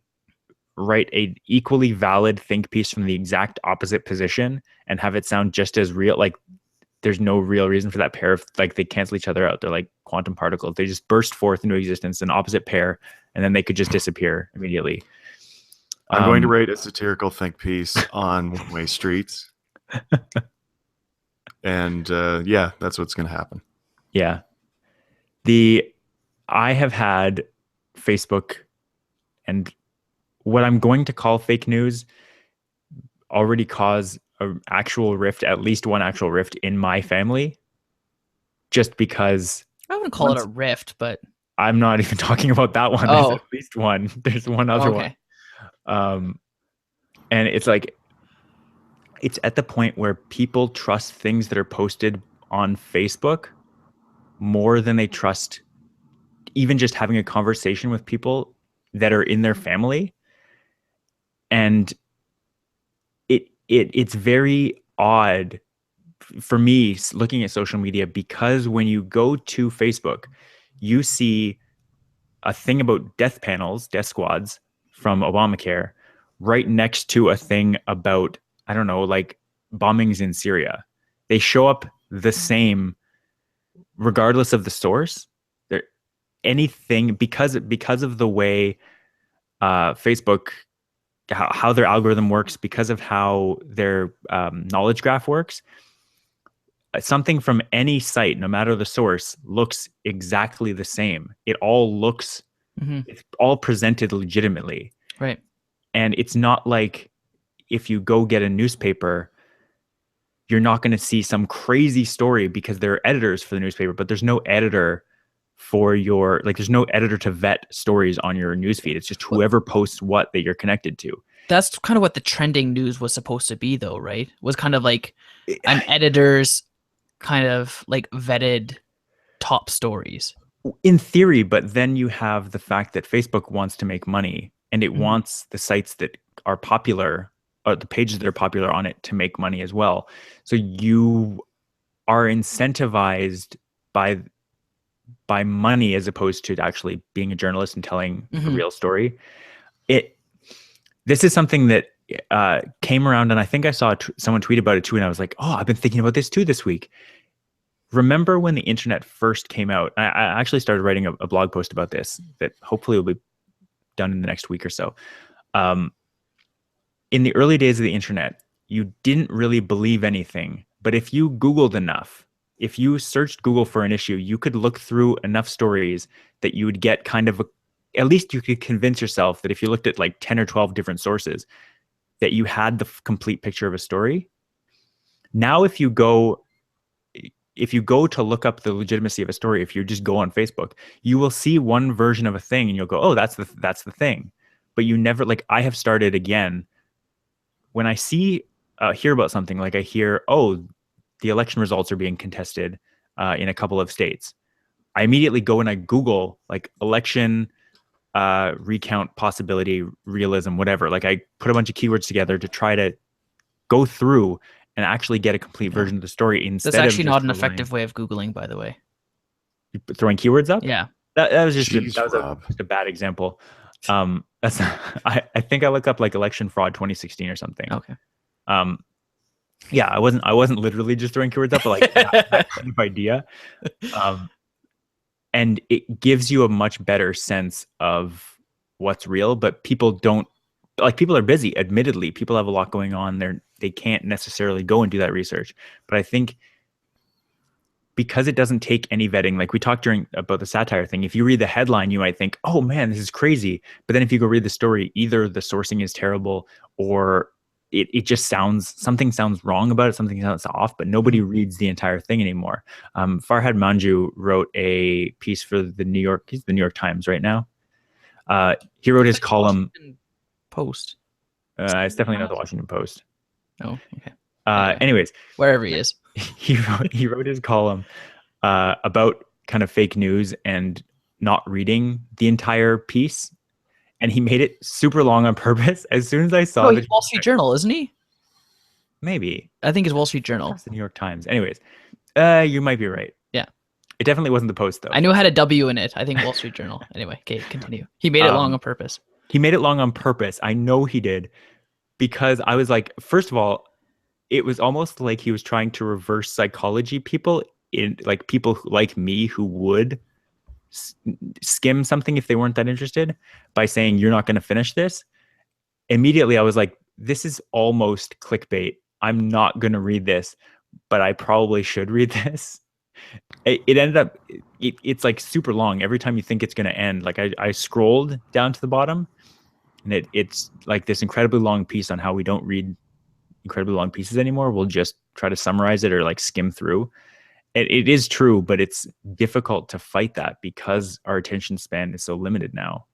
write a equally valid think piece from the exact opposite position and have it sound just as real. Like, there's no real reason for that pair of, like, they cancel each other out. They're like quantum particles. They just burst forth into existence, an opposite pair, and then they could just disappear immediately. I'm going to write a satirical think piece on one-way streets. And yeah, that's what's going to happen. Yeah. I have had Facebook and what I'm going to call fake news already cause an actual rift, at least one actual rift in my family, just because I wouldn't call it a rift, but I'm not even talking about that one. Oh. There's at least one. There's one other one. And it's like, it's at the point where people trust things that are posted on Facebook more than they trust even just having a conversation with people that are in their family. And it's very odd for me looking at social media, because when you go to Facebook, you see a thing about death panels, death squads from Obamacare right next to a thing about, I don't know, like bombings in Syria. They show up the same regardless of the source. There anything because of the way Facebook, how their algorithm works, because of how their knowledge graph works, something from any site, no matter the source, looks exactly the same. It all looks, it's all presented legitimately. Right. And it's not like if you go get a newspaper, you're not going to see some crazy story because there are editors for the newspaper, but there's no editor for your, like, there's no editor to vet stories on your newsfeed. It's just whoever posts what that you're connected to. That's kind of what the trending news was supposed to be, though, right? Was kind of like an editor's kind of like vetted top stories. In theory, but then you have the fact that Facebook wants to make money, and it wants the sites that are popular, or the pages that are popular on it, to make money as well. So you are incentivized by money as opposed to actually being a journalist and telling a real story. This is something that came around, and I think I saw someone tweet about it too, and I was like, oh, I've been thinking about this too this week. Remember when the internet first came out? I actually started writing a blog post about this that hopefully will be done in the next week or so. In the early days of the internet, you didn't really believe anything, but if you Googled enough, if you searched Google for an issue, you could look through enough stories that you would get kind of at least you could convince yourself that if you looked at like 10 or 12 different sources, that you had the complete picture of a story. Now, if you go to look up the legitimacy of a story, if you just go on Facebook, you will see one version of a thing and you'll go, oh, that's the thing. But you never, like, I have started again, when I hear about something, like I hear, oh, the election results are being contested in a couple of states, I immediately go and I Google like election recount possibility, realism, whatever. Like I put a bunch of keywords together to try to go through and actually get a complete version of the story instead. That's actually not an effective way of Googling, by the way. Throwing keywords up? Yeah. That was just a bad example. That's I think I looked up like election fraud 2016 or something. Okay. Yeah, I wasn't literally just throwing keywords up, but like that kind of idea. And it gives you a much better sense of what's real, but people are busy. Admittedly, people have a lot going on. They can't necessarily go and do that research. But I think because it doesn't take any vetting, like we talked about the satire thing, if you read the headline, you might think, oh man, this is crazy. But then if you go read the story, either the sourcing is terrible or it just something sounds wrong about it, something sounds off, but nobody reads the entire thing anymore. Farhad Manjoo wrote a piece for he's the New York Times right now. He wrote his column. Post. It's definitely not the Washington Post. Oh, okay. Anyways, wherever he is, he wrote his column about kind of fake news and not reading the entire piece. And he made it super long on purpose. As soon as I saw he's Wall Street Journal, isn't he? Maybe. I think it's Wall Street Journal. It's the New York Times. Anyways, you might be right. Yeah. It definitely wasn't the Post, though. I knew it had a W in it. I think Wall Street Journal. Anyway, okay, continue. He made it long on purpose. He made it long on purpose. I know he did. Because I was like, first of all, it was almost like he was trying to reverse psychology people, in like people like me who would skim something if they weren't that interested, by saying you're not going to finish this. Immediately I was like, this is almost clickbait. I'm not going to read this, but I probably should read this. It ended up, it's like super long. Every time you think it's going to end, like I scrolled down to the bottom, and it's like this incredibly long piece on how we don't read incredibly long pieces anymore. We'll just try to summarize it or like skim through. It is true, but it's difficult to fight that because our attention span is so limited now.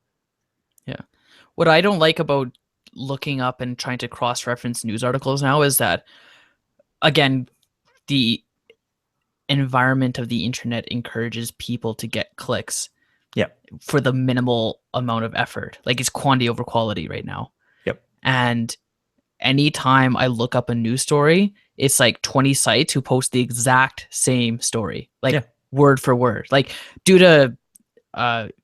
Yeah. What I don't like about looking up and trying to cross-reference news articles now is that, again, the environment of the internet encourages people to get clicks for the minimal amount of effort. Like, it's quantity over quality right now. Yep. And anytime I look up a news story, it's like 20 sites who post the exact same story, like word for word. Like, due to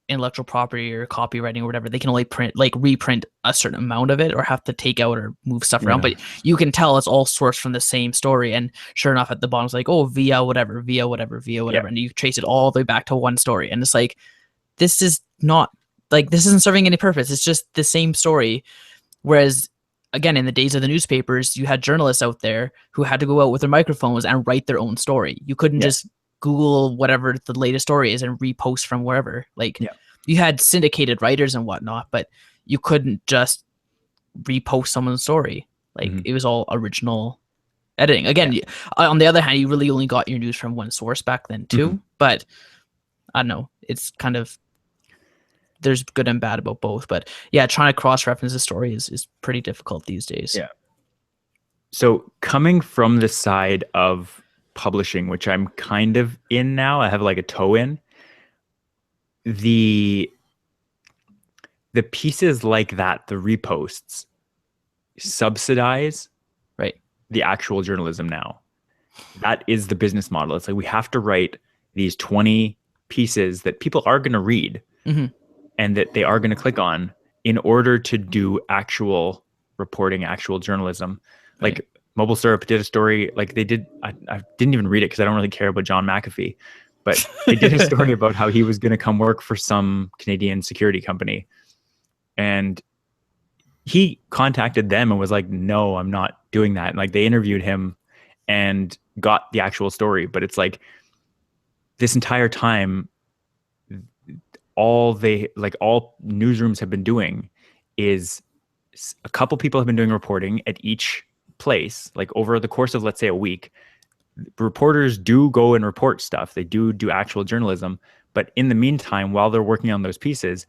intellectual property or copywriting or whatever, they can only reprint a certain amount of it or have to take out or move stuff around. But you can tell it's all sourced from the same story. And sure enough, at the bottom, it's like, oh, via whatever. And you trace it all the way back to one story. And it's like, this is not, like, this isn't serving any purpose. It's just the same story. Whereas, again, in the days of the newspapers, you had journalists out there who had to go out with their microphones and write their own story. You couldn't just Google whatever the latest story is and repost from wherever. Like, you had syndicated writers and whatnot, but you couldn't just repost someone's story. Like, it was all original editing. Again, on the other hand, you really only got your news from one source back then too. But I don't know. It's kind of, there's good and bad about both. But yeah, trying to cross-reference the story is pretty difficult these days. Yeah. So coming from the side of publishing, which I'm kind of in now, I have like a toe in, the pieces like that, the reposts, subsidize the actual journalism now. That is the business model. It's like we have to write these 20 pieces that people are going to read and that they are going to click on in order to do actual reporting, actual journalism. Like Mobile Syrup did a story, like they did, I didn't even read it because I don't really care about John McAfee, but they did a story about how he was going to come work for some Canadian security company. And he contacted them and was like, no, I'm not doing that. And like they interviewed him and got the actual story. But it's like this entire time, all newsrooms have been doing is a couple people have been doing reporting at each place, like over the course of, let's say, a week. Reporters do go and report stuff. They do actual journalism. But in the meantime, while they're working on those pieces,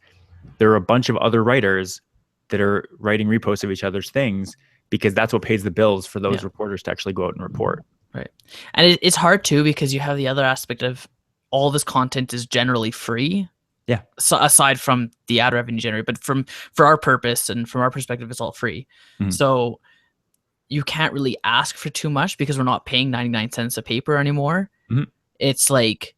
there are a bunch of other writers that are writing reposts of each other's things because that's what pays the bills for those reporters to actually go out and report. Right. And it's hard too because you have the other aspect of all this content is generally free. Yeah. So aside from the ad revenue generated, but for our purpose and from our perspective, it's all free. So you can't really ask for too much because we're not paying 99 cents a paper anymore. It's like,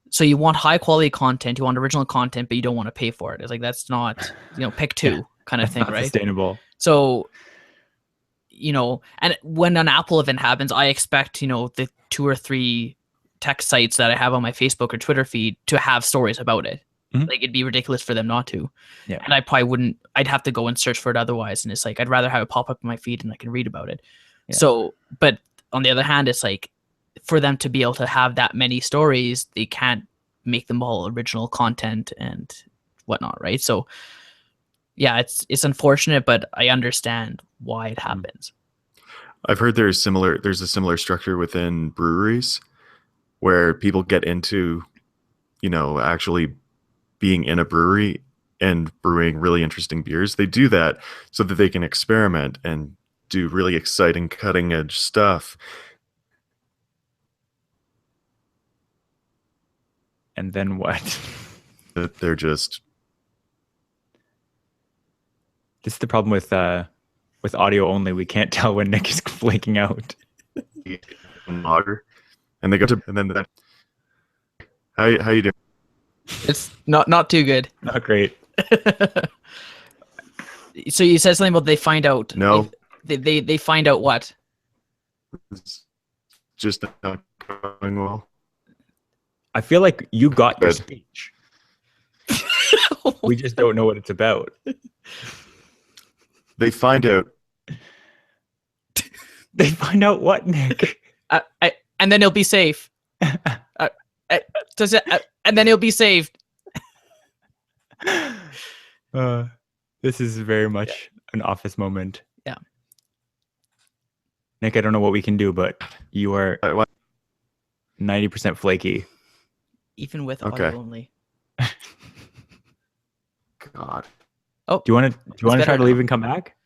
so you want high quality content, you want original content, but you don't want to pay for it. It's like, that's not, pick two kind of thing, right? Sustainable. So, and when an Apple event happens, I expect, the 2 or 3 tech sites that I have on my Facebook or Twitter feed to have stories about it. Like, it'd be ridiculous for them not to. Yeah. And I probably wouldn't, I'd have to go and search for it otherwise. And it's like, I'd rather have it pop up in my feed and I can read about it. Yeah. So, but on the other hand, it's like, for them to be able to have that many stories, they can't make them all original content and whatnot, right? So yeah, it's unfortunate, but I understand why it happens. I've heard there's a similar structure within breweries where people get into, actually being in a brewery and brewing really interesting beers. They do that so that they can experiment and do really exciting cutting edge stuff. And then what? They're just. This is the problem with audio only. We can't tell when Nick is flaking out. And they go to, and then that. How you doing? It's not too good. Not great. So you said something about they find out. No. They find out what? It's just not going well. I feel like you got your speech. We just don't know what it's about. They find out. They find out what, Nick? And then he'll be safe. And then he'll be saved. This is very much an office moment. Yeah. Nick, I don't know what we can do, but you are 90% flaky. Even with audio only. God. Oh, do you want to try to leave and come back?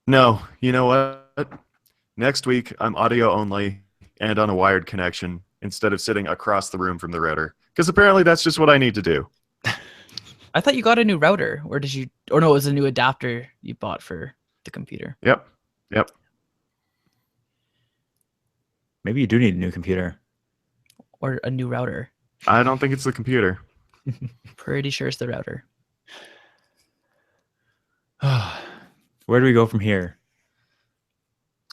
No. You know what? Next week I'm audio only and on a wired connection instead of sitting across the room from the router, because apparently that's just what I need to do. I thought you got a new router, or did you? Or no, it was a new adapter you bought for the computer. Yep. Maybe you do need a new computer. Or a new router. I don't think it's the computer. Pretty sure it's the router. Where do we go from here?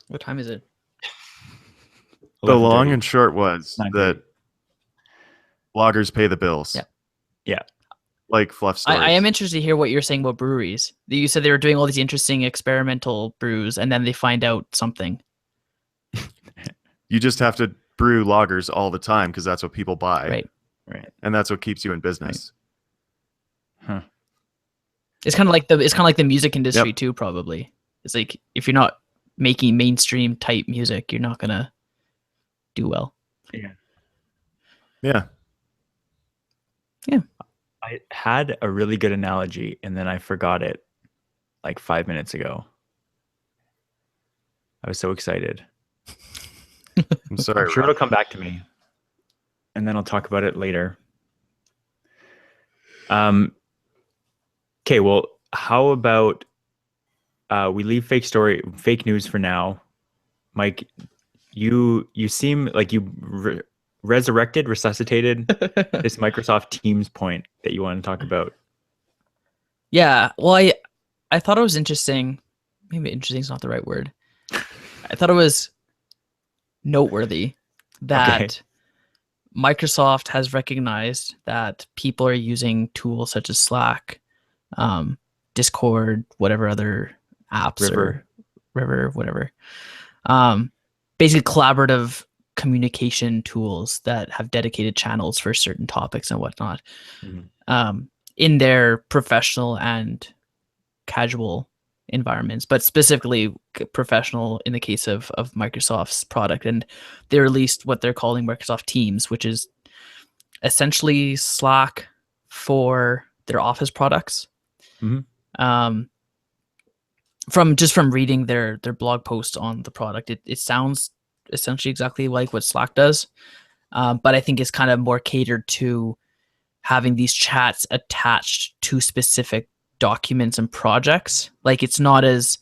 What time is it? The long and short was that bloggers pay the bills. Yeah. Like fluff stories. I am interested to hear what you're saying about breweries. You said they were doing all these interesting experimental brews, and then they find out something. You just have to brew lagers all the time because that's what people buy. Right. And that's what keeps you in business. Right. Huh. It's kind of like the music industry too, probably. It's like if you're not making mainstream type music, you're not gonna do well. Yeah. I had a really good analogy and then I forgot it like 5 minutes ago. I was so excited. I'm sorry. I'm sure it'll come back to me. And then I'll talk about it later. Okay, well, how about we leave fake news for now. Mike, you seem like you resuscitated this Microsoft Teams point that you want to talk about. Yeah, well, I thought it was interesting. Maybe interesting is not the right word. I thought it was noteworthy that Microsoft has recognized that people are using tools such as Slack, Discord, whatever other apps, River, whatever. Basically collaborative communication tools that have dedicated channels for certain topics and whatnot, in their professional and casual environments, but specifically professional in the case of Microsoft's product. And they released what they're calling Microsoft Teams, which is essentially Slack for their Office products. From reading their blog post on the product, it sounds essentially exactly like what Slack does, but I think it's kind of more catered to having these chats attached to specific documents and projects. Like it's not as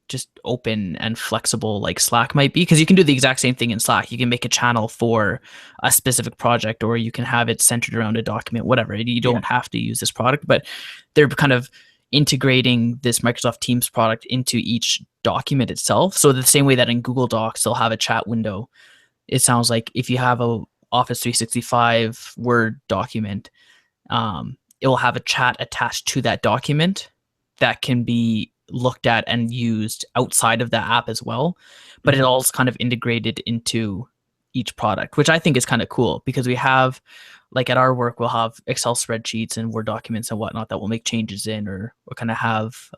just open and flexible like Slack might be, because you can do the exact same thing in Slack. You can make a channel for a specific project, or you can have it centered around a document, whatever. You don't have to use this product, but they're kind of integrating this Microsoft Teams product into each document itself. So the same way that in Google Docs, they'll have a chat window. It sounds like if you have a Office 365 Word document, it will have a chat attached to that document that can be looked at and used outside of the app as well. But it all's kind of integrated into each product, which I think is kind of cool, because we have, like at our work, we'll have Excel spreadsheets and Word documents and whatnot that we'll make changes in, or kind of have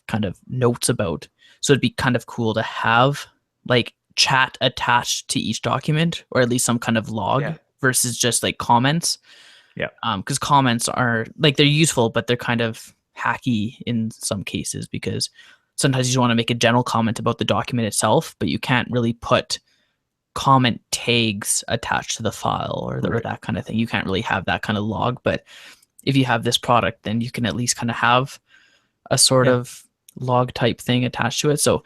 kind of notes about. So it'd be kind of cool to have like chat attached to each document, or at least some kind of log versus just like comments. Because comments are like, they're useful, but they're kind of hacky in some cases, because sometimes you just want to make a general comment about the document itself, but you can't really put comment tags attached to the file or that kind of thing. You can't really have that kind of log. But if you have this product, then you can at least kind of have a sort of log type thing attached to it. So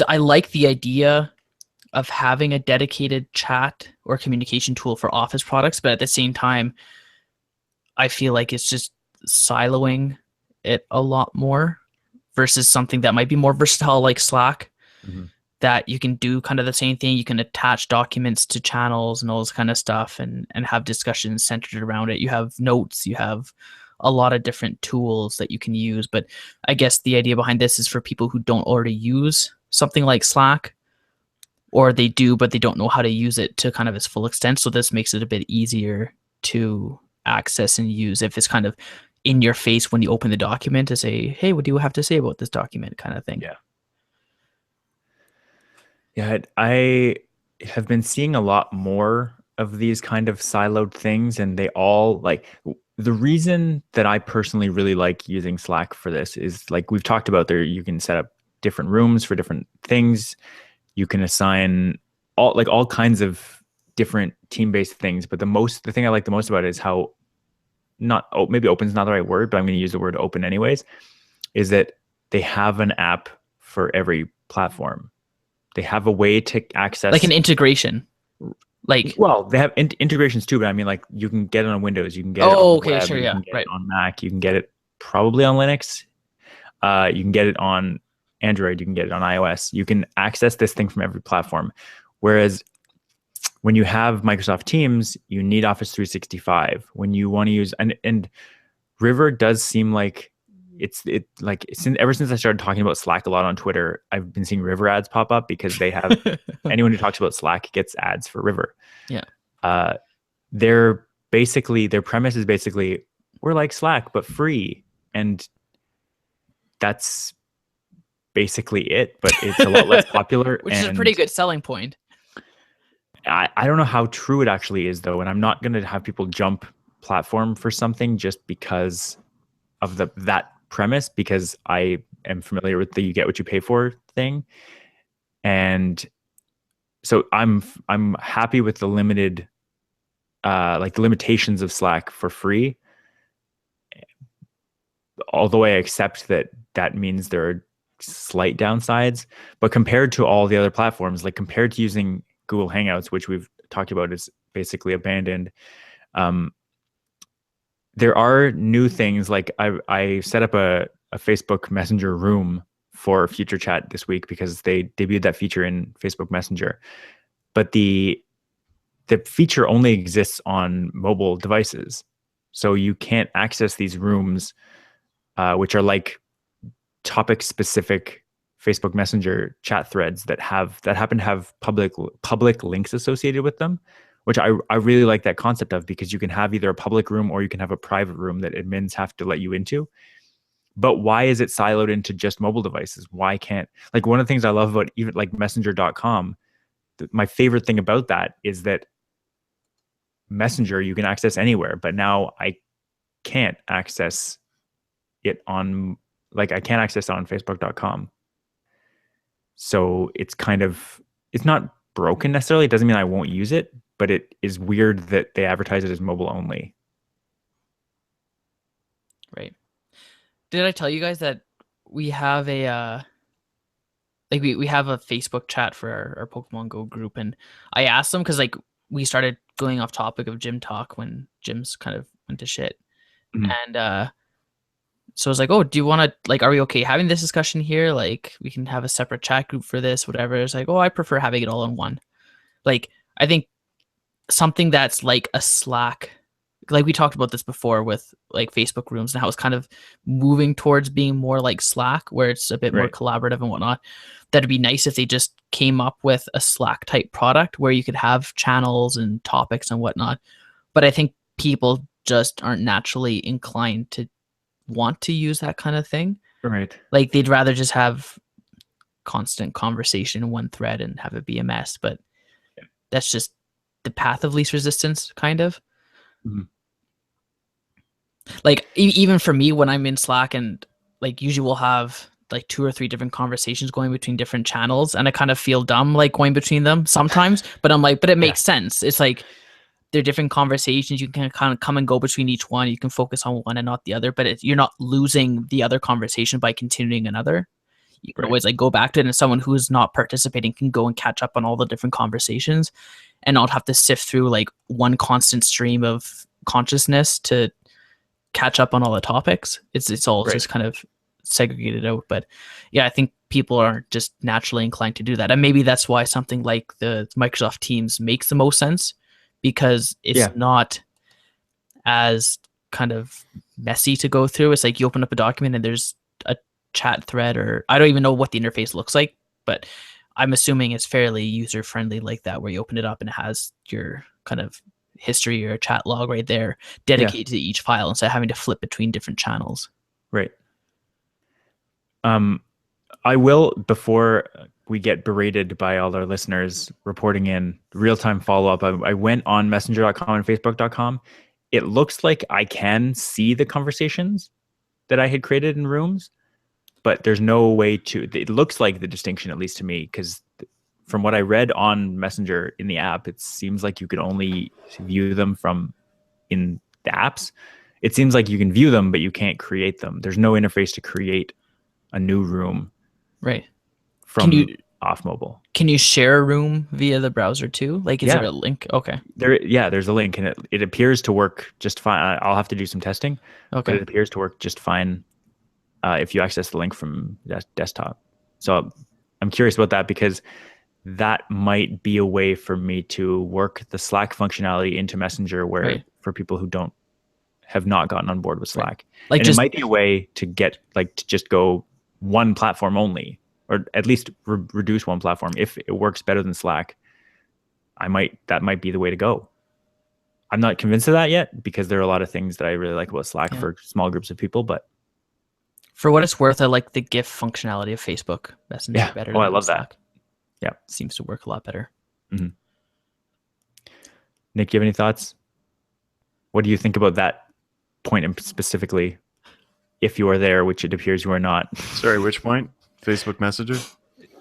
I like the idea of having a dedicated chat or communication tool for Office products, but at the same time, I feel like it's just siloing it a lot more versus something that might be more versatile like Slack, that you can do kind of the same thing. You can attach documents to channels and all this kind of stuff, and have discussions centered around it. You have notes, you have a lot of different tools that you can use. But I guess the idea behind this is for people who don't already use something like Slack, or they do, but they don't know how to use it to kind of its full extent. So this makes it a bit easier to access and use if it's kind of in your face when you open the document to say, hey, what do you have to say about this document, kind of thing. Yeah, I have been seeing a lot more of these kind of siloed things, and they all like, the reason that I personally really like using Slack for this is, like we've talked about, there you can set up different rooms for different things. You can assign all kinds of different team-based things. But the thing I like the most about it is how, maybe open is not the right word, but I'm going to use the word open anyways, is that they have an app for every platform. They have a way to access, like an integration. Well, they have integrations too, but I mean, like, you can get it on Windows, you can get it on the web, sure, you can get it on Mac, you can get it probably on Linux, you can get it on Android, you can get it on iOS. You can access this thing from every platform. Whereas when you have Microsoft Teams, you need Office 365. When you want to use, and River does seem like ever since I started talking about Slack a lot on Twitter, I've been seeing River ads pop up because they have anyone who talks about Slack gets ads for River. Yeah. Their premise is basically, we're like Slack but free, and that's basically it. But it's a lot less popular, which is a pretty good selling point. I don't know how true it actually is though, and I'm not going to have people jump platform for something just because of that premise, because I am familiar with the you get what you pay for thing. And so I'm happy with the limited the limitations of Slack for free, although I accept that means there are slight downsides. But compared to all the other platforms, like compared to using Google Hangouts, which we've talked about is basically abandoned, there are new things. Like I set up a Facebook Messenger room for Future Chat this week because they debuted that feature in Facebook Messenger. But the feature only exists on mobile devices. So you can't access these rooms, which are like topic-specific Facebook Messenger chat threads that happen to have public links associated with them, which I really like that concept of, because you can have either a public room or you can have a private room that admins have to let you into. But why is it siloed into just mobile devices? Why can't, like, one of the things I love about even like messenger.com, my favorite thing about that is that Messenger you can access anywhere, but now I can't access it on, like, I can't access it on facebook.com. So it's not broken necessarily. It doesn't mean I won't use it, but it is weird that they advertise it as mobile only. Right. Did I tell you guys that we have a we have a Facebook chat for our Pokemon Go group, and I asked them because, like, we started going off topic of gym talk when gyms kind of went to shit. Mm-hmm. And so I was like, oh, do you want to, like, are we okay having this discussion here? Like, we can have a separate chat group for this, whatever. It's like, oh, I prefer having it all in one. Like, I think something that's like a Slack, like we talked about this before with like Facebook rooms and how it's kind of moving towards being more like Slack, where it's a bit more collaborative and whatnot. That'd be nice if they just came up with a Slack type product where you could have channels and topics and whatnot. But I think people just aren't naturally inclined to want to use that kind of thing. Right. Like, they'd rather just have constant conversation in one thread and have it be a mess. But that's just the path of least resistance, kind of. Mm-hmm. Like, even for me, when I'm in Slack, and like usually we'll have like 2 or 3 different conversations going between different channels, and I kind of feel dumb like going between them sometimes, but I'm like, but it makes sense. It's like they're different conversations. You can kind of come and go between each one. You can focus on one and not the other, but you're not losing the other conversation by continuing another. You can always like go back to it, and someone who's not participating can go and catch up on all the different conversations and not have to sift through like one constant stream of consciousness to catch up on all the topics. It's all just kind of segregated out. But yeah, I think people are just naturally inclined to do that. And maybe that's why something like the Microsoft Teams makes the most sense, because it's not as kind of messy to go through. It's like you open up a document and there's a chat thread, or I don't even know what the interface looks like, but I'm assuming it's fairly user friendly like that, where you open it up and it has your kind of history or chat log right there dedicated to each file instead of having to flip between different channels. Right. I will, before we get berated by all our listeners reporting in real-time follow-up, I went on messenger.com and facebook.com. It looks like I can see the conversations that I had created in rooms, but there's no way to, it looks like the distinction, at least to me, because from what I read on Messenger in the app, it seems like you could only view them from in the apps. It seems like you can view them, but you can't create them. There's no interface to create a new room. Right. From off mobile. Can you share a room via the browser too? Like, is there a link? Okay. There's a link, and it appears to work just fine. I'll have to do some testing. Okay. But it appears to work just fine if you access the link from desktop. So I'm curious about that, because that might be a way for me to work the Slack functionality into Messenger, where for people who have not gotten on board with Slack, like, and it might be a way to get to just go one platform only, or at least reduce one platform. If it works better than Slack, that might be the way to go. I'm not convinced of that yet, because there are a lot of things that I really like about Slack for small groups of people. But for what it's worth, I like the GIF functionality of Facebook Messenger better. Oh, I love Slack. That. Yeah, seems to work a lot better. Mm-hmm. Nick, do you have any thoughts? What do you think about that point specifically? If you are there, which it appears you are not. Sorry, which point? Facebook Messenger?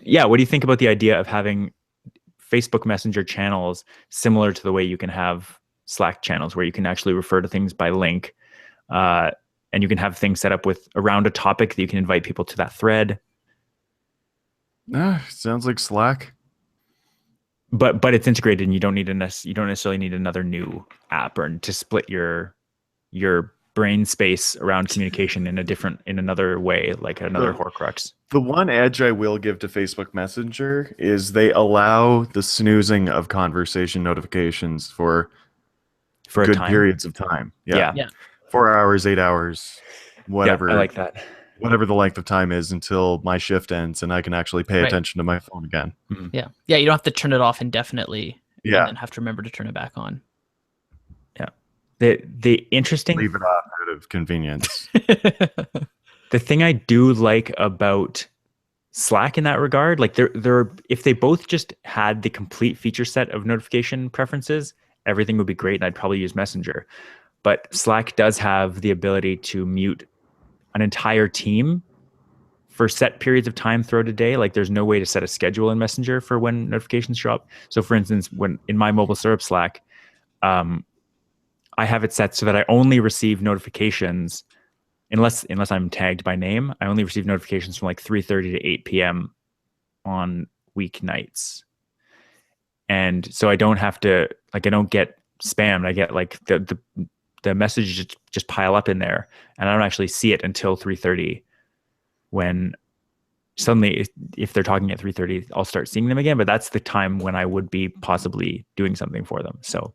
Yeah, what do you think about the idea of having Facebook Messenger channels similar to the way you can have Slack channels, where you can actually refer to things by link, and you can have things set up with around a topic that you can invite people to that thread? Sounds like Slack. But it's integrated, and you don't necessarily need another new app or to split your brain space around communication in another way, like another Horcrux. The one edge I will give to Facebook Messenger is they allow the snoozing of conversation notifications for good periods of time. Yeah. 4 hours, 8 hours, whatever. Yeah, I like that. Whatever the length of time is until my shift ends and I can actually pay attention to my phone again. Mm-hmm. Yeah. Yeah. You don't have to turn it off indefinitely. And then have to remember to turn it back on. Yeah. The interesting, leave it off out of convenience. The thing I do like about Slack in that regard, like if they both just had the complete feature set of notification preferences, everything would be great, and I'd probably use Messenger. But Slack does have the ability to mute an entire team for set periods of time throughout a day. Like, there's no way to set a schedule in Messenger for when notifications show up. So for instance, when in my mobile syrup Slack, I have it set so that I only receive notifications unless I'm tagged by name. I only receive notifications from like 3:30 to 8 p.m. on weeknights. And so I don't have to, I don't get spammed. I get the messages just pile up in there, and I don't actually see it until 3:30, when suddenly, if they're talking at 3:30, I'll start seeing them again. But that's the time when I would be possibly doing something for them. So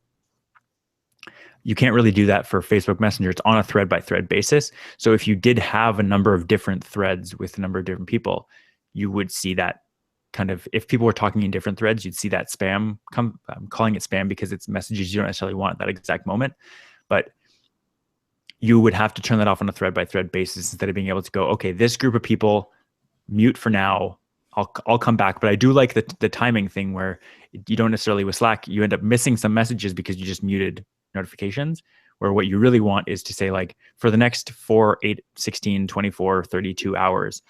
you can't really do that for Facebook Messenger. It's on a thread by thread basis. So if you did have a number of different threads with a number of different people, you would see that kind of, if people were talking in different threads, you'd see that spam come. I'm calling it spam because it's messages you don't necessarily want at that exact moment. But you would have to turn that off on a thread by thread basis instead of being able to go, okay, this group of people, mute for now. I'll come back. But I do like the timing thing, where you don't necessarily, with Slack, you end up missing some messages because you just muted notifications, where what you really want is to say, like, for the next 4, 8, 16, 24, 32 hours,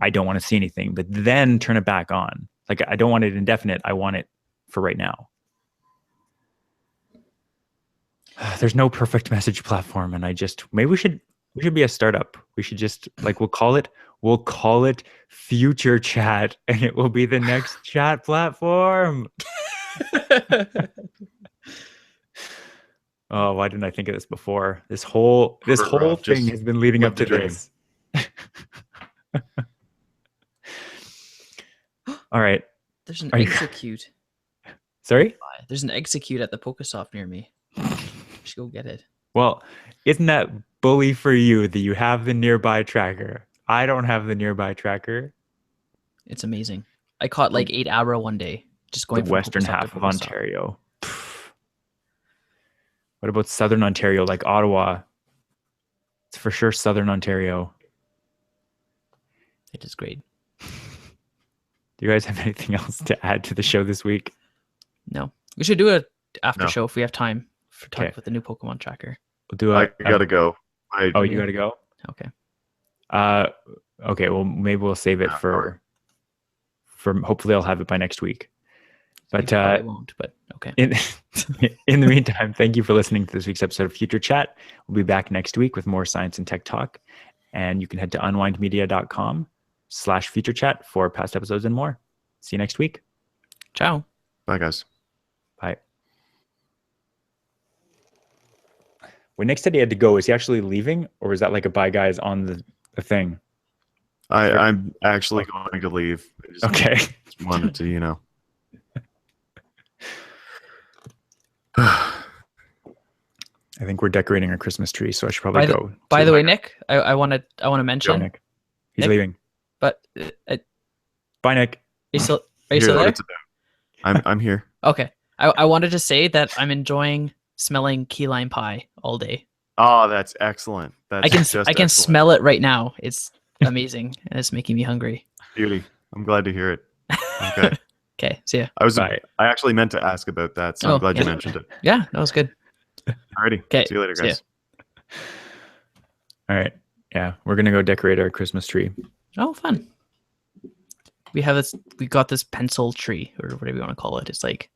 I don't want to see anything, but then turn it back on. Like, I don't want it indefinite. I want it for right now. There's no perfect message platform, and maybe we should be a startup. We should just, like, we'll call it Future Chat, and it will be the next chat platform. Oh, why didn't I think of this before? This whole thing has been leading up to this. All right. There's an execute. Sorry? There's an execute at the Pokesoft near me. Should go get it. Well, isn't that bully for you that you have the nearby tracker? I don't have the nearby tracker. It's amazing. I caught like 8 hour one day just going the from western half of Ontario. What about southern Ontario, like Ottawa? It's for sure southern Ontario. It is great. Do you guys have anything else to add to the show this week? No. We should do a after show if we have time for talk with the new Pokemon tracker. We'll do I gotta go. You gotta go? Okay. Okay, well maybe we'll save it for hopefully I'll have it by next week. But I won't, but okay. In the meantime, thank you for listening to this week's episode of Future Chat. We'll be back next week with more science and tech talk. And you can head to unwindmedia.com/futurechat for past episodes and more. See you next week. Ciao. Bye, guys. Bye. When Nick said he had to go, is he actually leaving? Or is that like a bye guys on the thing? I'm actually going to leave. I just wanted to, I think we're decorating our Christmas tree, so I should probably go. By the way, Nick, I want to mention. Nick. He's leaving. But bye, Nick. Are you still there? I'm here. Okay. I wanted to say that I'm enjoying smelling key lime pie all day. Oh, that's excellent. I can smell it right now. It's amazing, and it's making me hungry. Beauty. I'm glad to hear it. Okay. Okay. See ya. I actually meant to ask about that, so I'm glad you mentioned it. Yeah, that was good. Alrighty. Okay. See you later, guys. All right. Yeah, we're gonna go decorate our Christmas tree. Oh, fun. We got this pencil tree, or whatever you want to call it. It's like